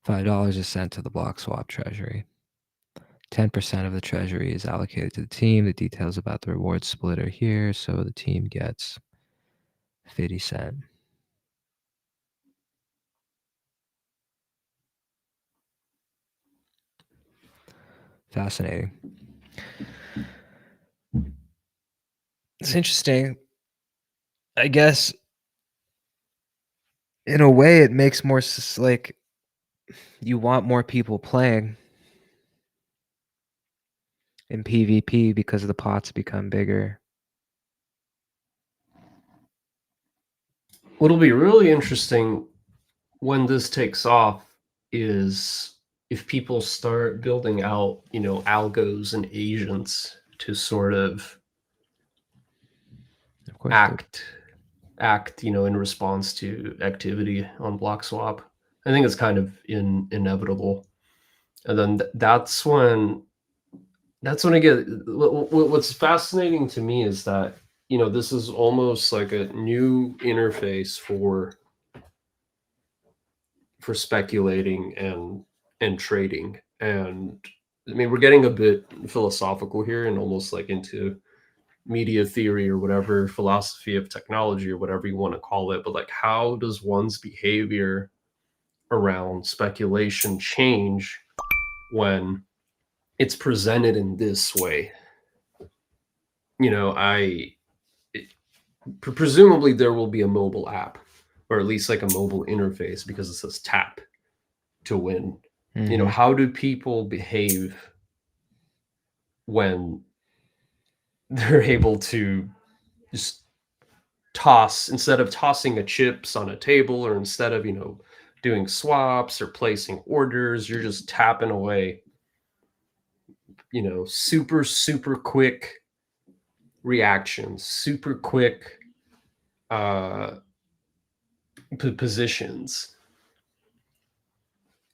$5 is sent to the BlockSwap treasury. 10% of the treasury is allocated to the team. The details about the reward split are here, so the team gets 50 cents. Fascinating. It's interesting. I guess in a way it makes more like you want more people playing in PvP because the pots become bigger. What'll be really interesting when this takes off is if people start building out, algos and agents to sort of course, act, in response to activity on BlockSwap. I think it's kind of inevitable. And then that's when I get what's fascinating to me is that, this is almost like a new interface for speculating and trading. And I mean, we're getting a bit philosophical here and almost like into media theory or whatever, philosophy of technology or whatever you want to call it. But like, how does one's behavior around speculation change when it's presented in this way? Presumably there will be a mobile app, or at least like a mobile interface, because it says tap to win. Mm-hmm. How do people behave when they're able to just toss, instead of tossing a chips on a table, or instead of doing swaps or placing orders, you're just tapping away, super quick reactions, super quick positions.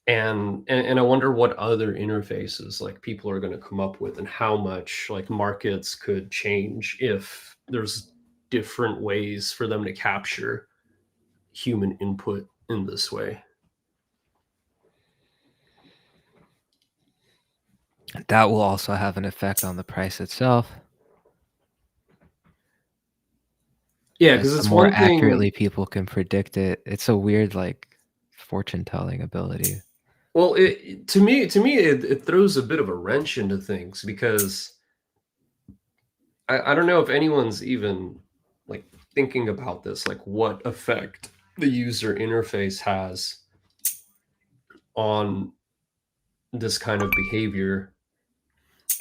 And I wonder what other interfaces like people are going to come up with, and how much like markets could change if there's different ways for them to capture human input in this way. That will also have an effect on the price itself. Yeah, because it's more one thing accurately people can predict it. It's a weird like fortune telling ability. Well, to me, it throws a bit of a wrench into things, because I don't know if anyone's even like thinking about this, like what effect the user interface has on this kind of behavior,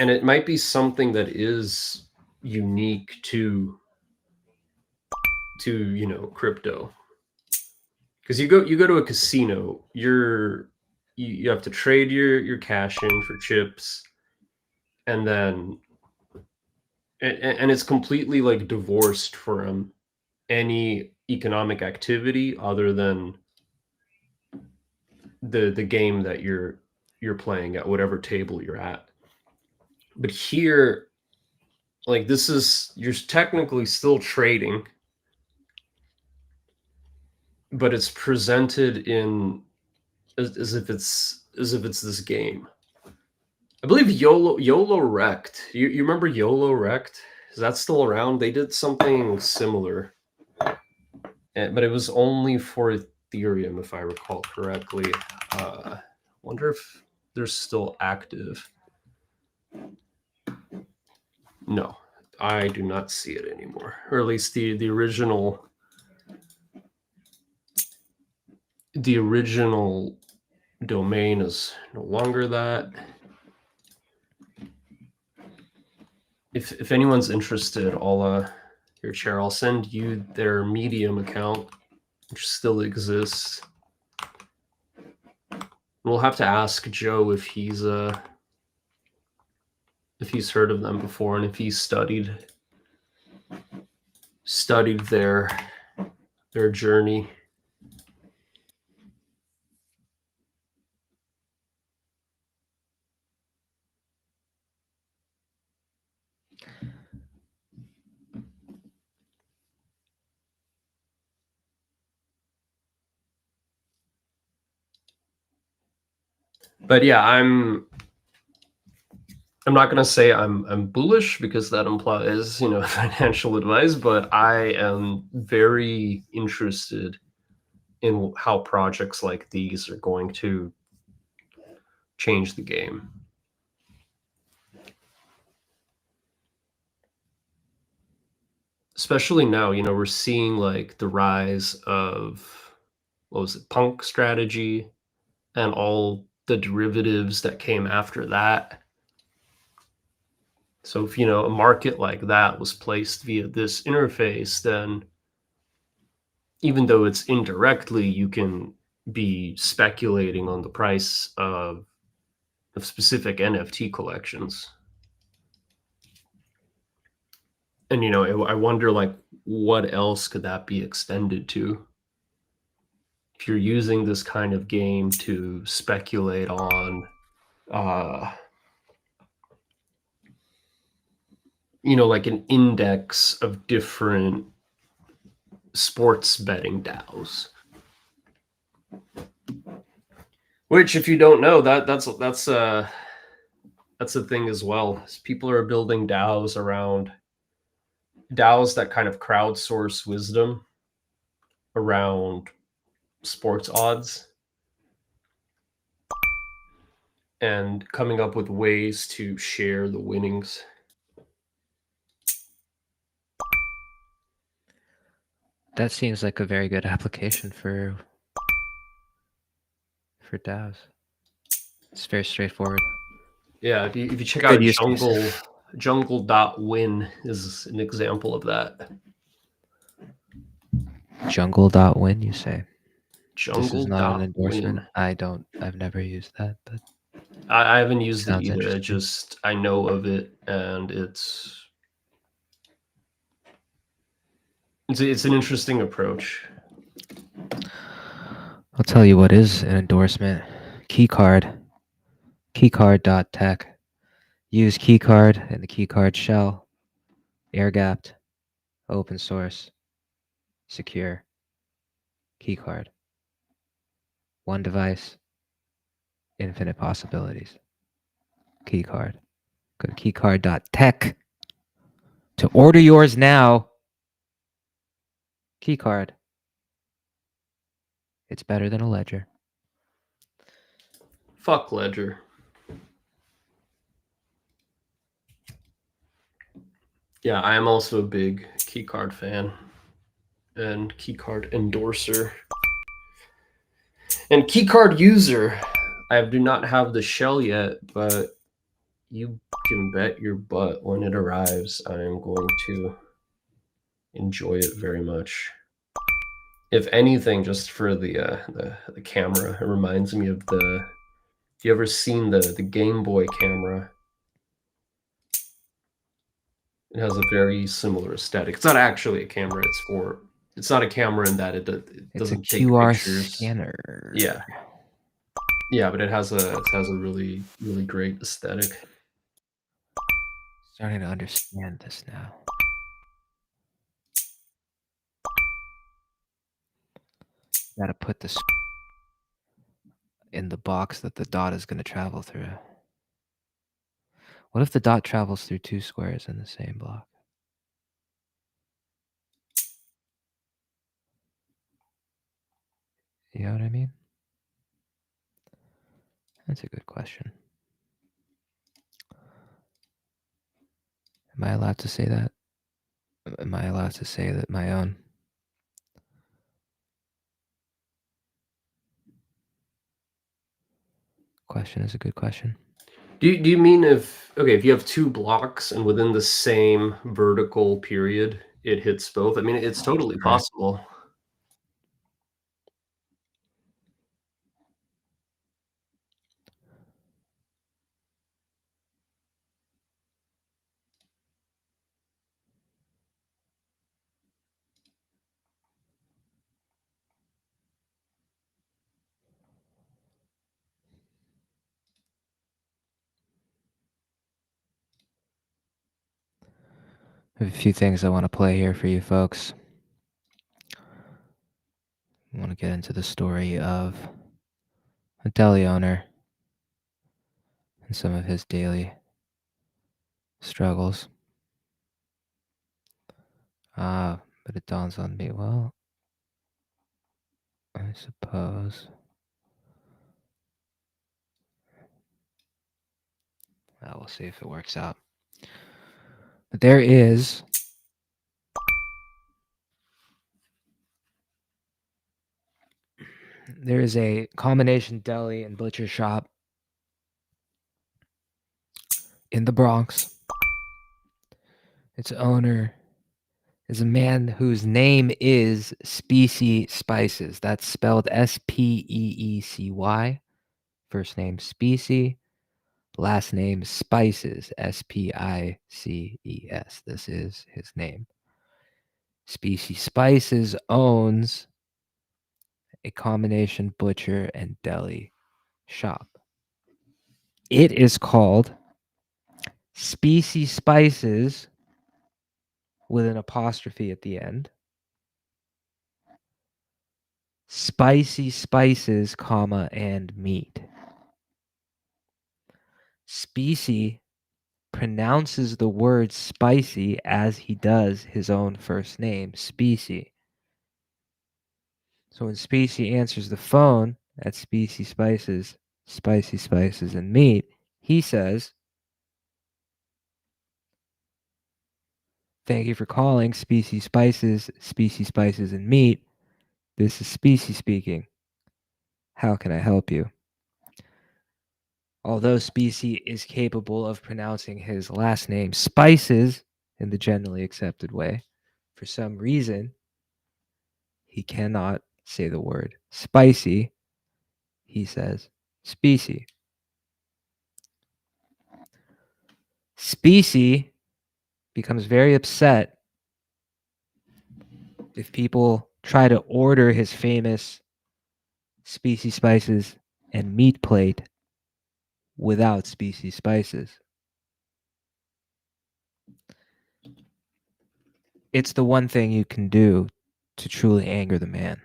and it might be something that is unique to crypto. Because you go to a casino, you have to trade your cash in for chips, and then and it's completely like divorced from any economic activity other than the game that you're playing at whatever table you're at. But here, like, this is, you're technically still trading, but it's presented in as if it's this game. I believe YOLO Wrecked. You remember YOLO Wrecked? Is that still around? They did something similar, but it was only for Ethereum, if I recall correctly. Wonder if they're still active. No, I do not see it anymore, or at least the original domain is no longer that. If anyone's interested, I'll I'll send you their Medium account, which still exists. We'll have to ask Joe if he's heard of them before, and if he's studied their journey. But yeah, I'm not going to say I'm bullish, because that implies, financial advice, but I am very interested in how projects like these are going to change the game. Especially now, we're seeing like the rise of, what was it, punk strategy and all the derivatives that came after that. So if, a market like that was placed via this interface, then even though it's indirectly, you can be speculating on the price of specific NFT collections. And, I wonder, like, what else could that be extended to? If you're using this kind of game to speculate on, like an index of different sports betting DAOs. Which, if you don't know, that's a thing as well. People are building DAOs around DAOs that kind of crowdsource wisdom around sports odds, and coming up with ways to share the winnings. That seems like a very good application for DAOs. It's very straightforward. Yeah, if you check Good out use case. jungle.win is an example of that. Jungle.win, you say? This is not an Jungle.win. endorsement. I've never used that, but I haven't used it sounds either. interesting. I know of it, and it's an interesting approach. I'll tell you what is an endorsement. Keycard. Keycard.tech. Use Keycard and the Keycard shell. Air-gapped. Open source. Secure. Keycard. One device. Infinite possibilities. Keycard. Go to keycard.tech to order yours now. Keycard. It's better than a ledger. Fuck Ledger. Yeah, I am also a big Keycard fan and Keycard endorser and Keycard user. I do not have the shell yet, but you can bet your butt when it arrives, I am going to enjoy it very much. If anything, just for the camera, it reminds me of the. Have you ever seen the Game Boy camera? It has a very similar aesthetic. It's not actually a camera. It's not a camera in that it It's a doesn't take QR pictures. scanner. Yeah. Yeah, but it has a really great aesthetic. Starting to understand this now. Got to put this in the box that the dot is going to travel through. What if the dot travels through two squares in the same block? You know what I mean? That's a good question. Am I allowed to say that? Am I allowed to say that my own? Question is a good question. Do you mean if you have two blocks and within the same vertical period it hits both? I mean, it's totally possible. I have a few things I want to play here for you folks. I want to get into the story of a deli owner and some of his daily struggles. But it dawns on me, well, I suppose. We'll see if it works out. But there is a combination deli and butcher shop in the Bronx. Its owner is a man whose name is Speecy Spices. That's spelled Speecy. First name Speecy, last name Spices, Spices. This is his name. Speecy Spices owns a combination butcher and deli shop. It is called Speecy Spices with an apostrophe at the end. Spicy Spices, comma, and meat. Speecy pronounces the word spicy as he does his own first name, Speecy. So when Speecy answers the phone at Speecy Spices, Spicy Spices and Meat, he says, "Thank you for calling Speecy Spices and Meat. This is Speecy speaking. How can I help you?" Although Speecy is capable of pronouncing his last name Spices in the generally accepted way, for some reason, he cannot say the word spicy. He says species. Species becomes very upset if people try to order his famous Species Spices and Meat plate without Species Spices. It's the one thing you can do to truly anger the man.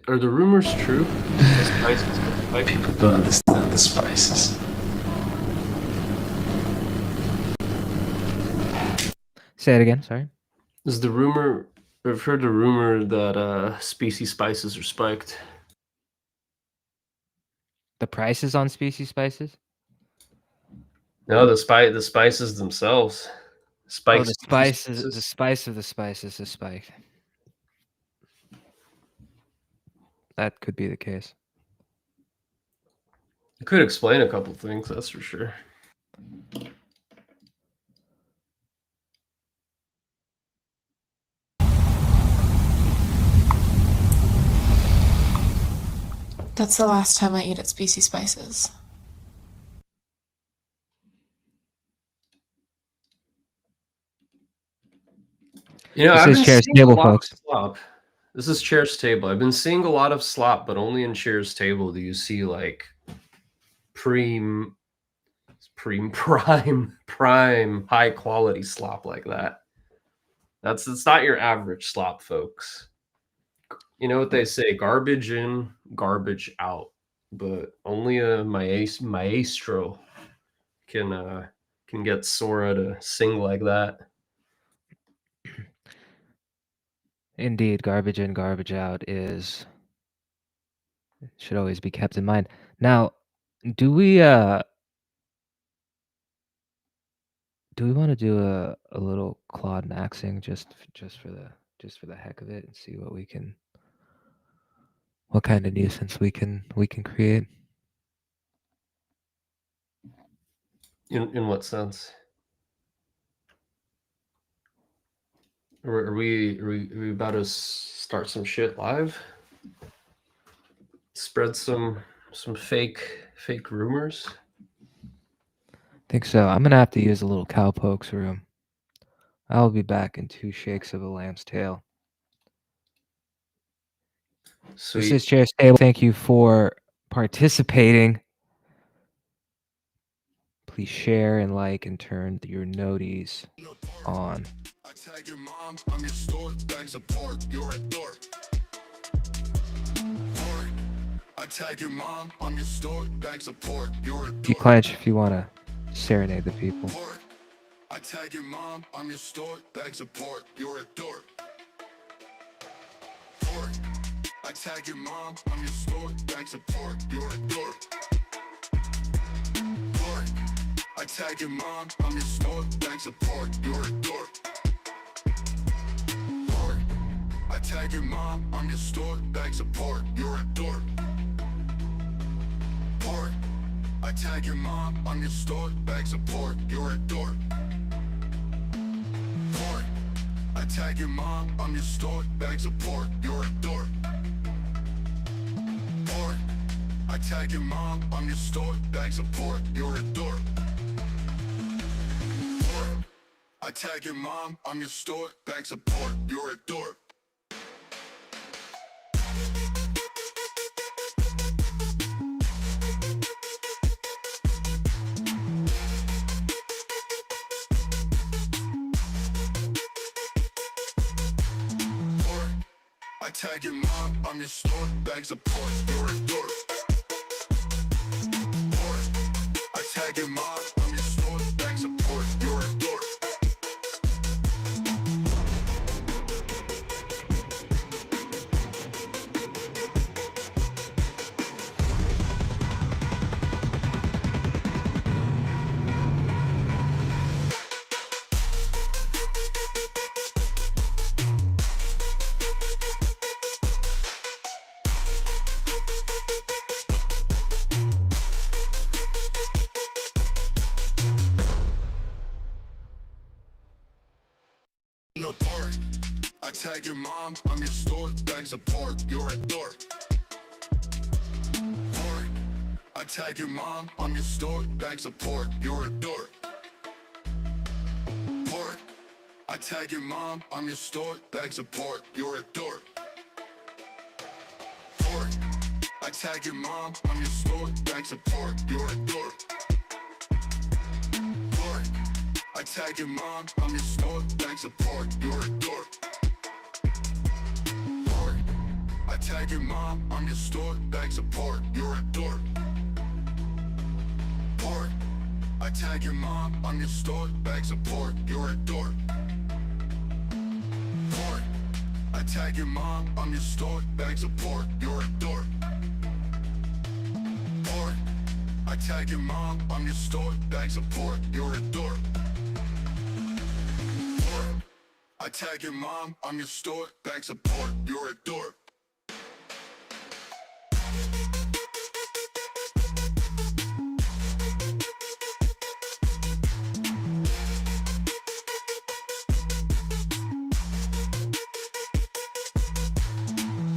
Are the rumors true? The spices get spiked? People don't understand the spices. Say it again, sorry. Is the rumor? I've heard the rumor that Species Spices are spiked. The prices on Species Spices? No, the spices themselves. Oh, Spikes. the spices, the spice of the spices is spiked. That could be the case. It could explain a couple things, that's for sure. That's the last time I ate at Species Spices. You know, This I've is been Chair's seeing a Table, lot of folks. slop. This is Chair's Table. I've been seeing a lot of slop, but only in Chair's Table do you see like prime high quality slop like that. It's not your average slop, folks. You know what they say, garbage in, garbage out. But only a maestro can get Sora to sing like that. Indeed, garbage in, garbage out should always be kept in mind. Now, do we want to do a little Claude maxing just for the heck of it and see what kind of nuisance we can create? In what sense? Are we about to start some shit live? Spread some fake rumors? I think so. I'm gonna have to use a little cowpokes room. I'll be back in 2 shakes of a lamb's tail. Sweet. This is Chair's Table. Thank you for participating. Please share and like and turn your noties on. I tag your mom, I'm your store, bags of pork, you're a dork. Pork. I tag your mom, I'm your store, bags of pork, you're a dork. You clench if you want to serenade the people. Pork. I tag your mom, I'm your store, bags of pork, you're a dork. Pork. I tag your mom, I'm your store, bags of pork, you're a dork. Pork. I tag your mom, I'm your store, bags of pork, you're a dork. Pork. I tag your mom, I'm your store, bags of pork, you're a dork. Pork. I tag your mom, I'm your store, bags of pork, you're a dork. Pork. I tag your mom, I'm your store, bags of pork, you're a dork. Pork. I tag your mom, I'm your store, bags of pork, you're a dork. Pork. I tag your mom, I'm your store, bags of pork, you're a dork. Pork. I tag your mom, I'm your store, bags of pork, you're a dork. Pork. I tag your mom, I'm your store, bags of pork, you're a dork. No pork. I tag your mom, I'm your store, bags of pork, you're a dork. Pork. I tag your mom, I'm your store, bags of pork, you're a dork. Pork. I tag your mom, I'm your store, bags of pork, you're a dork. Pork. I tag your mom, I'm your store, bags of pork, you're a dork. Pork. I tag your mom, I'm your store, bags of pork, you're a dork. Pork. I tag your mom, I'm your store, bags of pork, you're a dork. Pork. I tag your mom, I'm your store, bags of pork, you're a dork. Pork. I tag your mom, I'm your store, bags of pork, you're a dork. Pork. I tag your mom, I'm your store, bags of pork, you're a dork. Pork. I tag your mom, I'm your store, bags of pork, you're a dork.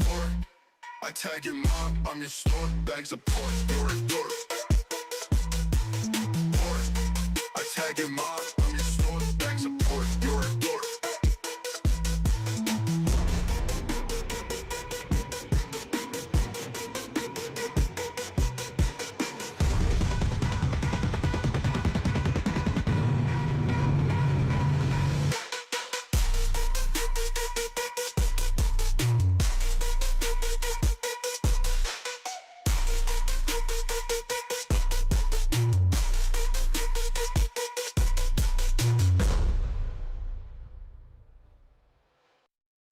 Pork. I tag your mom, I'm your store, bags of pork, you're a dork. Pork. I tag your mom, I'm your store, bags of pork, you're a dork.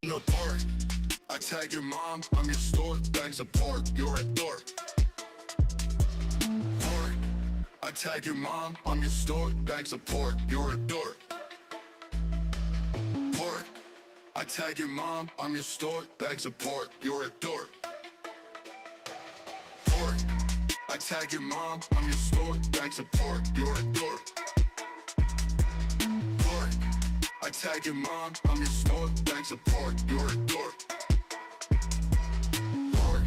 No pork. I tag your mom, I'm your store, bags of pork, you're a dork. Pork. I tag your mom, I'm your store, bags of pork, you're a dork. Pork. I tag your mom, I'm your store, bags of pork, you're a dork. Pork. I tag your mom, I'm your store, bags of pork, you're a dork. Pork. I tag your mom, I'm your store, bags of pork, you're a dork. Pork.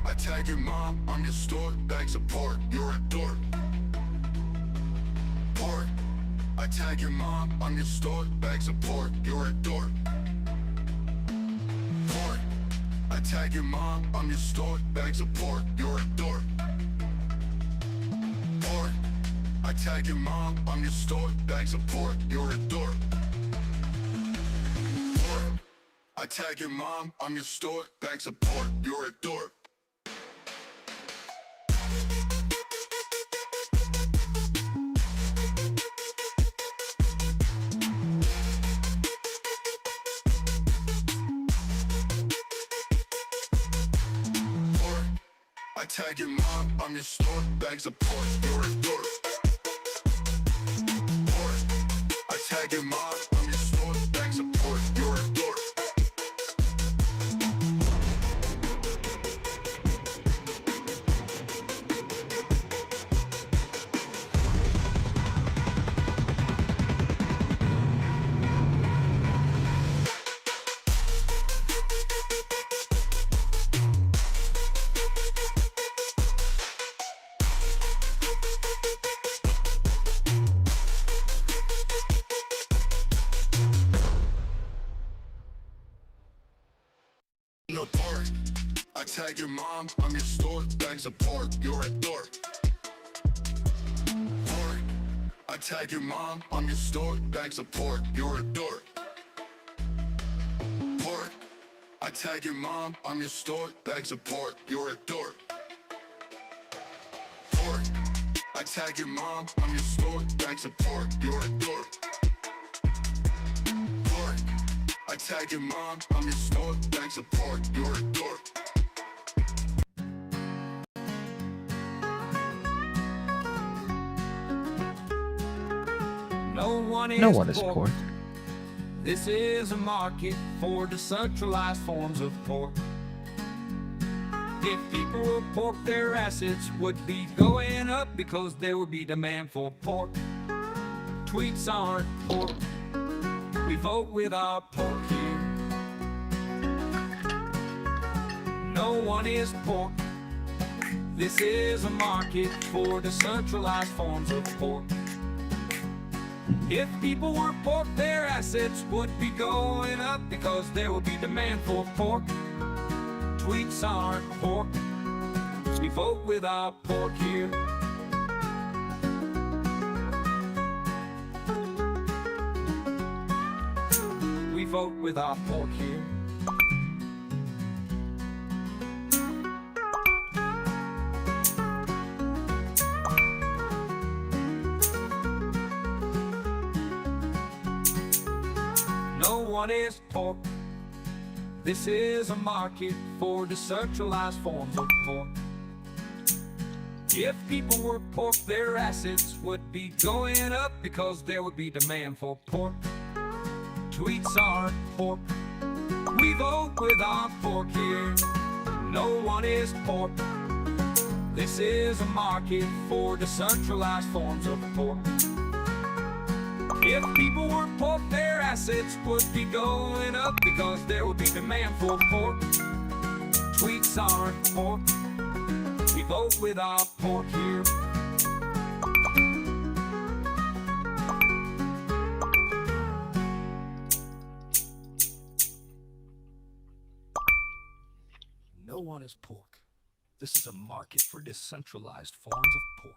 I tag your mom, I'm your store, bags of pork, you're a dork. Pork. I tag your mom, I'm your store, bags of pork, you're a dork. Pork. I tag your mom, I'm your store, bags of pork, you're a dork. Pork. I tag your mom, I'm your store, bags of pork, you're a dork. Pork. I tag your mom, I'm your store, bags of pork, you're a dork. Pork. I tag your mom, I'm your store, bags of pork, you're a dork. Pork. I tag your mom, I'm your store, bags of pork, you're a dork. No pork. I tag your mom, I'm your store, bags of pork, you're a dork. Pork. I tag your mom, I'm your store, bags of pork, you're a dork. Pork. I tag your mom, I'm your store, bags of pork, you're a dork. Pork. I tag your mom, I'm your store, bags of pork, you're a dork. Pork. I tag your mom, I'm your store, bags of pork, you're a dork. No one is poor. This is a market for decentralized forms of pork. If people were pork, their assets would be going up because there would be demand for pork. Tweets aren't pork. We vote with our pork here. No one is pork. This is a market for decentralized forms of pork. If people were pork, their assets would be going up because there would be demand for pork. Tweets aren't pork. We vote with our pork here. We vote with our pork here. No one is pork. This is a market for decentralized forms of pork. If people were pork, their assets would be going up because there would be demand for pork. Tweets aren't pork. We vote with our pork here. No one is pork. This is a market for decentralized forms of pork. If people were pork, their assets would be going up because there would be demand for pork. Tweets aren't pork. We vote with our pork here. No one is pork. This is a market for decentralized forms of pork.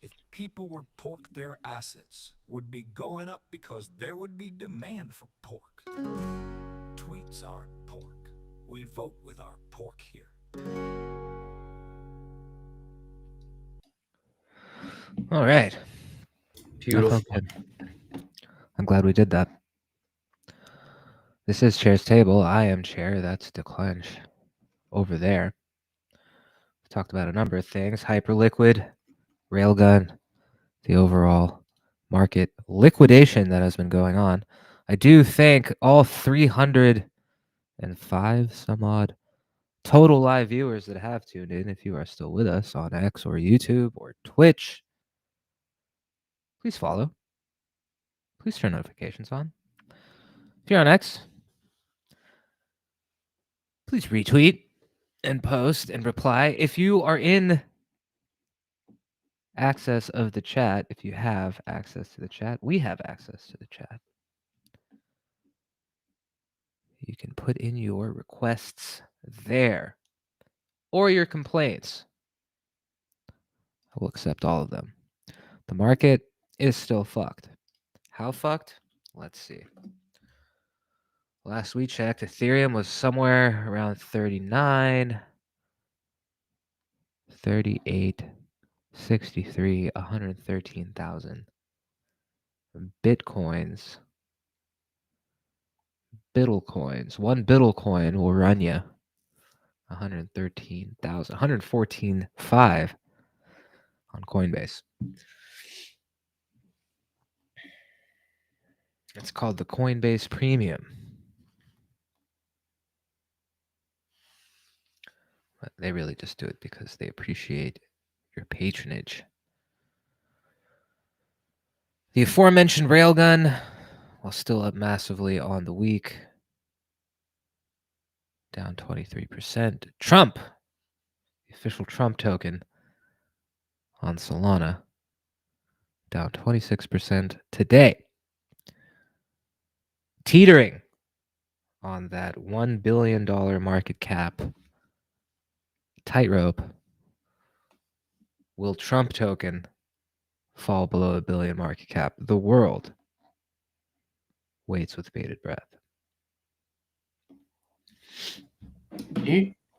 If people were pork, their assets would be going up because there would be demand for pork. Tweets aren't pork. We vote with our pork here. All right. That Beautiful. felt good. I'm glad we did that. This is Chair's Table. I am Chair. That's Declench over there. We talked about a number of things. Hyperliquid, Railgun, the overall market liquidation that has been going on. I do thank all 305 some odd total live viewers that have tuned in. If you are still with us on X or YouTube or Twitch, please follow. Please turn notifications on. If you're on X, please retweet and post and reply. If you are in access of the chat, if you have access to the chat, we have access to the chat. You can put in your requests there or your complaints. I will accept all of them. The market is still fucked. How fucked? Let's see. Last we checked, Ethereum was somewhere around 39, 38, 63, 113,000. Bitcoins. Bittlecoins. One Bittlecoin will run you 113,000, 114.5 on Coinbase. It's called the Coinbase Premium. But they really just do it because they appreciate your patronage. The aforementioned Railgun, while still up massively on the week, down 23%. Trump, the official Trump token on Solana, down 26% today. Teetering on that $1 billion market cap tightrope. Will Trump token fall below $1 billion market cap? The world waits with bated breath.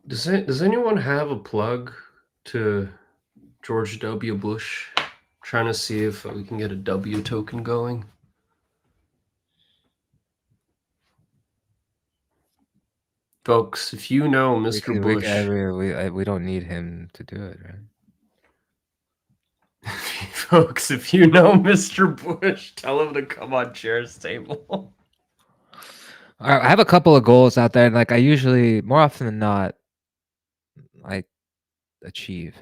Does anyone have a plug to George W. Bush? Trying to see if we can get a W token going. Folks, if you know Mr. Bush, We don't need him to do it, right? folks, if you know Mr. Bush, tell him to come on Chair's Table. All right, I have a couple of goals out there, and like I usually, more often than not, I achieve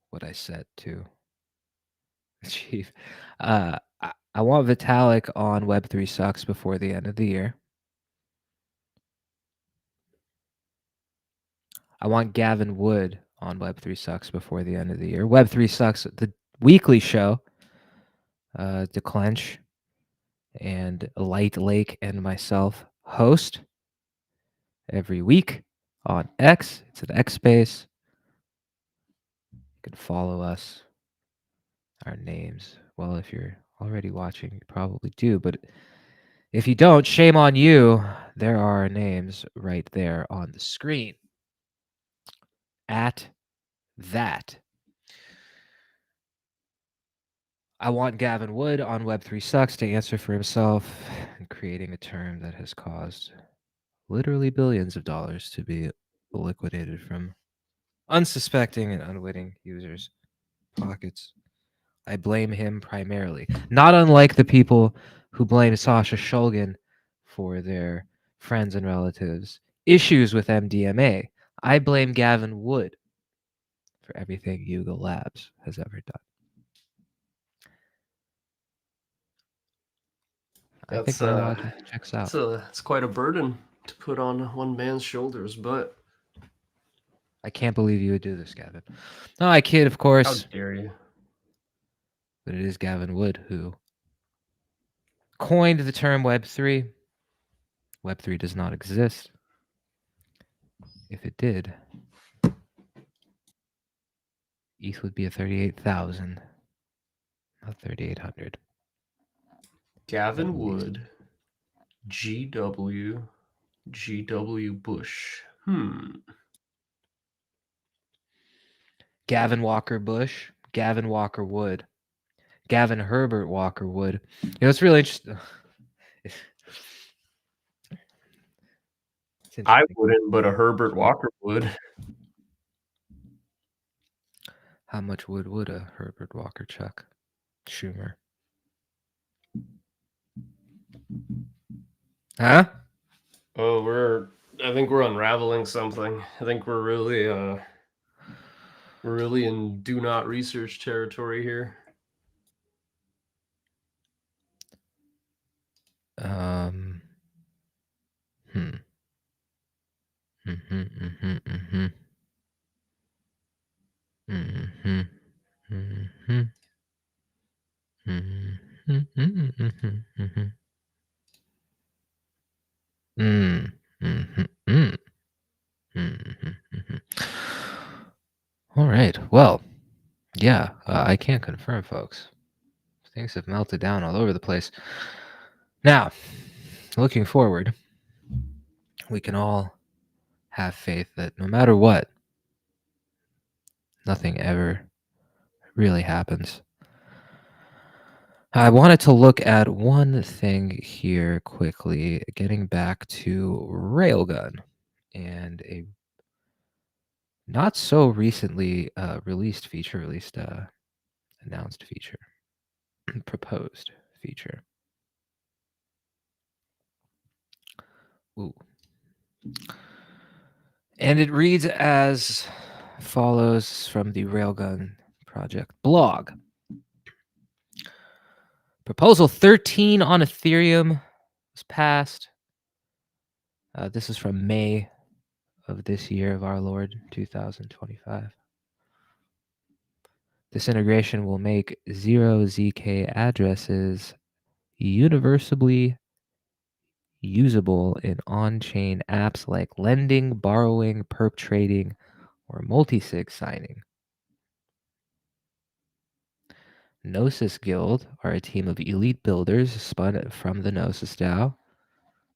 what I set to achieve. I want Vitalik on Web3 Sucks before the end of the year. I want Gavin Wood on Web3 Sucks before the end of the year. Web3 Sucks, the weekly show, Declench and Light Lake and myself host every week on X. It's an X space. You can follow us. Our names. Well, if you're already watching, you probably do. But if you don't, shame on you. There are our names right there on the screen. At that. I want Gavin Wood on Web3 Sucks to answer for himself in creating a term that has caused literally billions of dollars to be liquidated from unsuspecting and unwitting users. pockets. I blame him primarily. Not unlike the people who blame Sasha Shulgin for their friends and relatives' issues with MDMA. I blame Gavin Wood for everything Yuga Labs has ever done. I think That's my logic checks out. it's quite a burden to put on one man's shoulders, but I can't believe you would do this, Gavin. No, I kid, of how course, dare you? but it is Gavin Wood who coined the term Web3. Web3 does not exist. If it did, ETH would be at 38,000, not 3,800. Gavin Wood, GW Bush. Gavin Walker Bush, Gavin Walker Wood, Gavin Herbert Walker Wood. You know, it's really interesting. I wouldn't, but a Herbert Walker would. How much would a Herbert Walker chuck? Schumer. Huh? Oh, I think we're unraveling something. I think we're really in do not research territory here. Hmm. Mm-hmm, mm-hmm, mm-hmm. Mm-hmm. Mm-hmm. Mm-hmm. Mm-hmm. Mm-hmm. Mm, mhm, mm, mhm, mhm. All right. Well, yeah, I can't confirm, folks. Things have melted down all over the place. Now, looking forward, we can all have faith that no matter what, nothing ever really happens. I wanted to look at one thing here quickly, getting back to Railgun and a not so recently announced feature, proposed feature. Ooh. And it reads as follows from the Railgun Project blog. Proposal 13 on Ethereum was passed. This is from May of this year of our Lord 2025. This integration will make 0ZK addresses universally usable in on-chain apps like lending, borrowing, perp trading, or multi-sig signing. Gnosis Guild are a team of elite builders spun from the Gnosis DAO.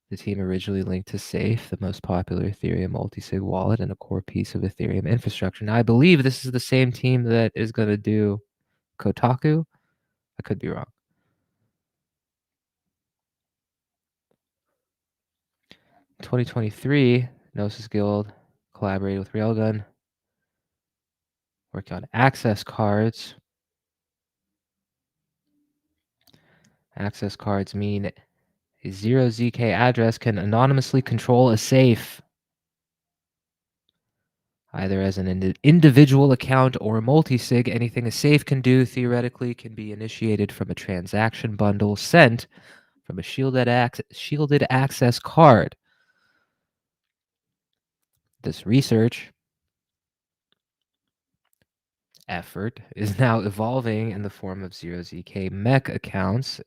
The team originally linked to Safe, the most popular Ethereum multi-sig wallet and a core piece of Ethereum infrastructure. Now, I believe this is the same team that is going to do Kotaku. I could be wrong. In 2023, Gnosis Guild collaborated with Railgun, working on access cards. Access cards mean a 0ZK address can anonymously control a safe, either as an individual account or a multi-sig. Anything a safe can do theoretically can be initiated from a transaction bundle sent from a shielded access card. This research effort is now evolving in the form of 0ZK mech accounts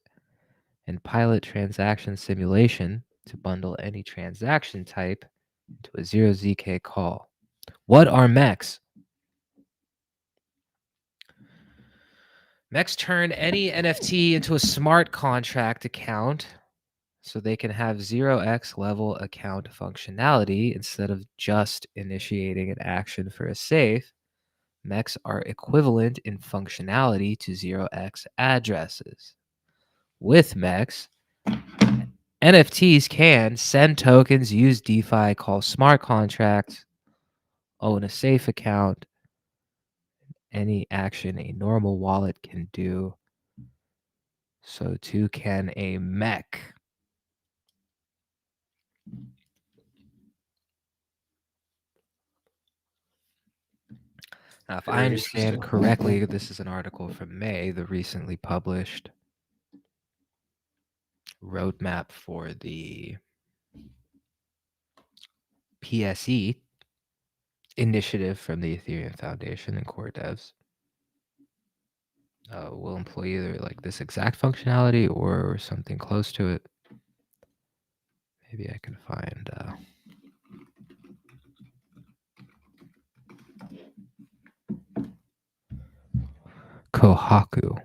and pilot transaction simulation to bundle any transaction type into a 0ZK call. What are mechs? Mechs turn any NFT into a smart contract account so they can have 0x level account functionality instead of just initiating an action for a safe. Mechs are equivalent in functionality to 0x addresses. With mechs, NFTs can send tokens, use DeFi, call smart contracts, own a safe account, any action a normal wallet can do, so too can a mech. Now, if I Very understand interesting. correctly, this is an article from May, the recently published roadmap for the PSE initiative from the Ethereum Foundation and core devs. Will employ either like this exact functionality or something close to it. Maybe I can find Kohaku.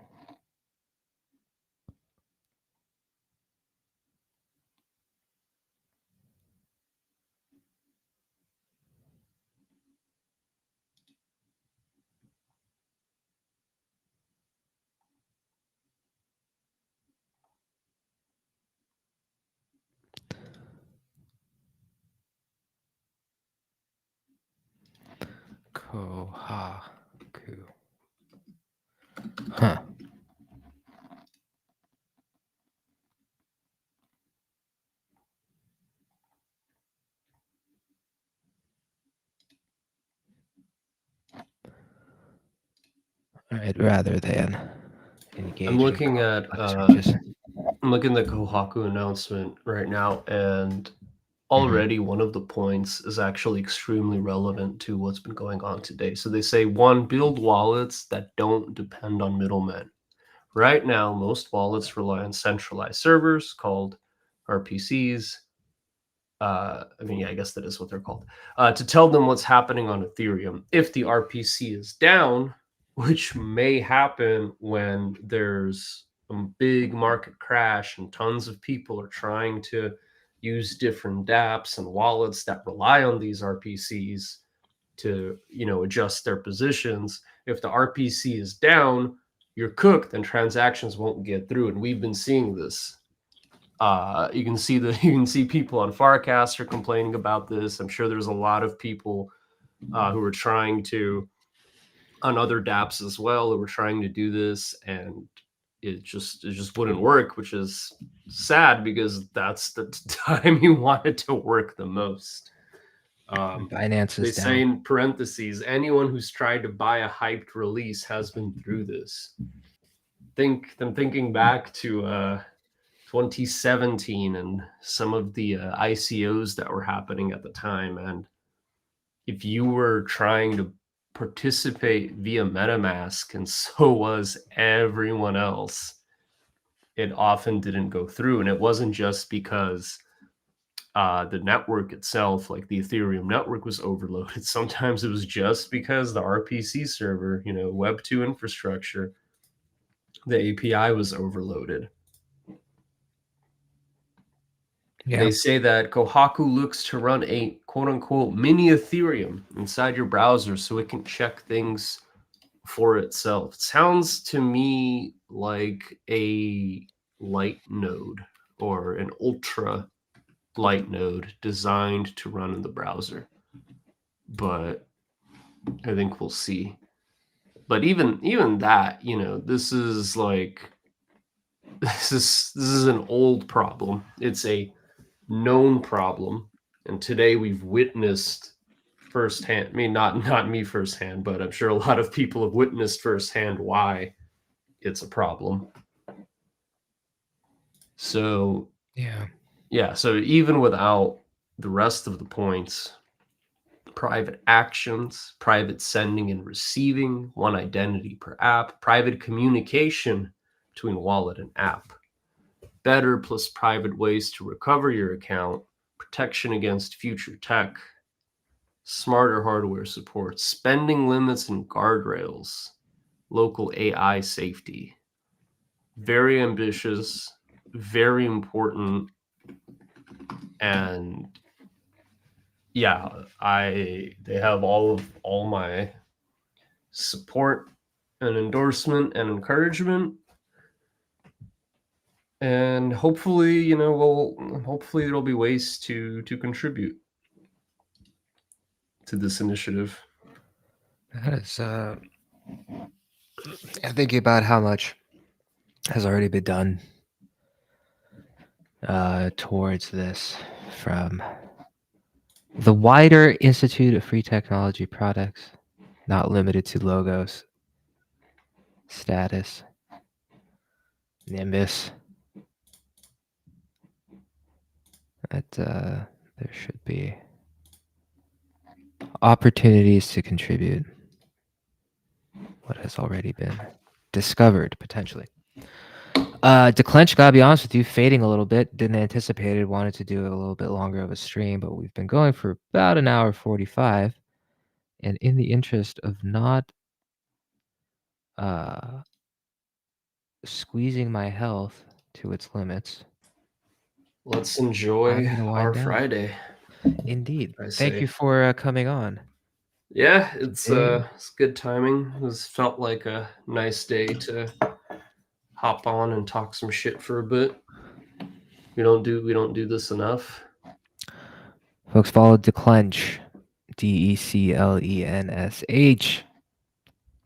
Kohaku. Huh. All right, rather than engage I'm looking at searches. I'm looking at the Kohaku announcement right now, and Mm-hmm. already one of the points is actually extremely relevant to what's been going on today. So they say, one, build wallets that don't depend on middlemen. Right now, most wallets rely on centralized servers called RPCs. I guess that is what they're called, to tell them what's happening on Ethereum. If the RPC is down, which may happen when there's a big market crash and tons of people are trying to use different dApps and wallets that rely on these RPCs to, adjust their positions. If the RPC is down, you're cooked and transactions won't get through. And we've been seeing this. You can see people on Farcaster complaining about this. I'm sure there's a lot of people who are trying to, on other dApps as well, who were trying to do this, and it just wouldn't work, which is sad because that's the time you want it to work the most. Binance They is say down. in parentheses, anyone who's tried to buy a hyped release has been through this. I'm thinking back to 2017 and some of the ICOs that were happening at the time. And if you were trying to participate via MetaMask, and so was everyone else, it often didn't go through. And it wasn't just because the network itself, like the Ethereum network, was overloaded. Sometimes it was just because the RPC server, Web 2 infrastructure, the API was overloaded. Yeah. They say that Kohaku looks to run a quote-unquote mini Ethereum inside your browser so it can check things for itself. It sounds to me like a light node or an ultra light node designed to run in the browser. But I think we'll see. But even that, this is an old problem. It's a known problem, and today we've witnessed firsthand. I mean, not me firsthand, but I'm sure a lot of people have witnessed firsthand why it's a problem. So yeah. So even without the rest of the points, private actions, private sending and receiving, one identity per app, private communication between wallet and app, better plus private ways to recover your account, protection against future tech, smarter hardware support, spending limits and guardrails, local AI safety. Very ambitious, very important, and yeah, they have all my support and endorsement and encouragement. And hopefully, hopefully there'll be ways to contribute to this initiative. That is I'm thinking about how much has already been done towards this from the wider Institute of Free Technology Products, not limited to logos, status, Nimbus. That there should be opportunities to contribute what has already been discovered potentially. Declench, gotta be honest with you, fading a little bit. Didn't anticipate it. Wanted to do a little bit longer of a stream, but we've been going for about an hour 45. And in the interest of not squeezing my health to its limits, Let's I'm enjoy gonna wind our down. Friday. Indeed. I Thank say. you for coming on. Yeah, it's Today. good timing. It felt like a nice day to hop on and talk some shit for a bit. We don't do this enough. Folks, follow Declench, DECLENSH,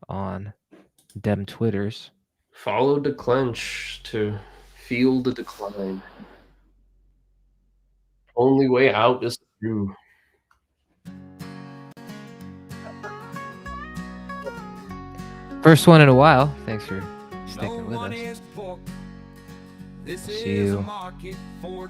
on dem Twitters. Follow Declench to feel the decline. Only way out is through. First one in a while. Thanks for No sticking with one us. is pork. This See is you a market for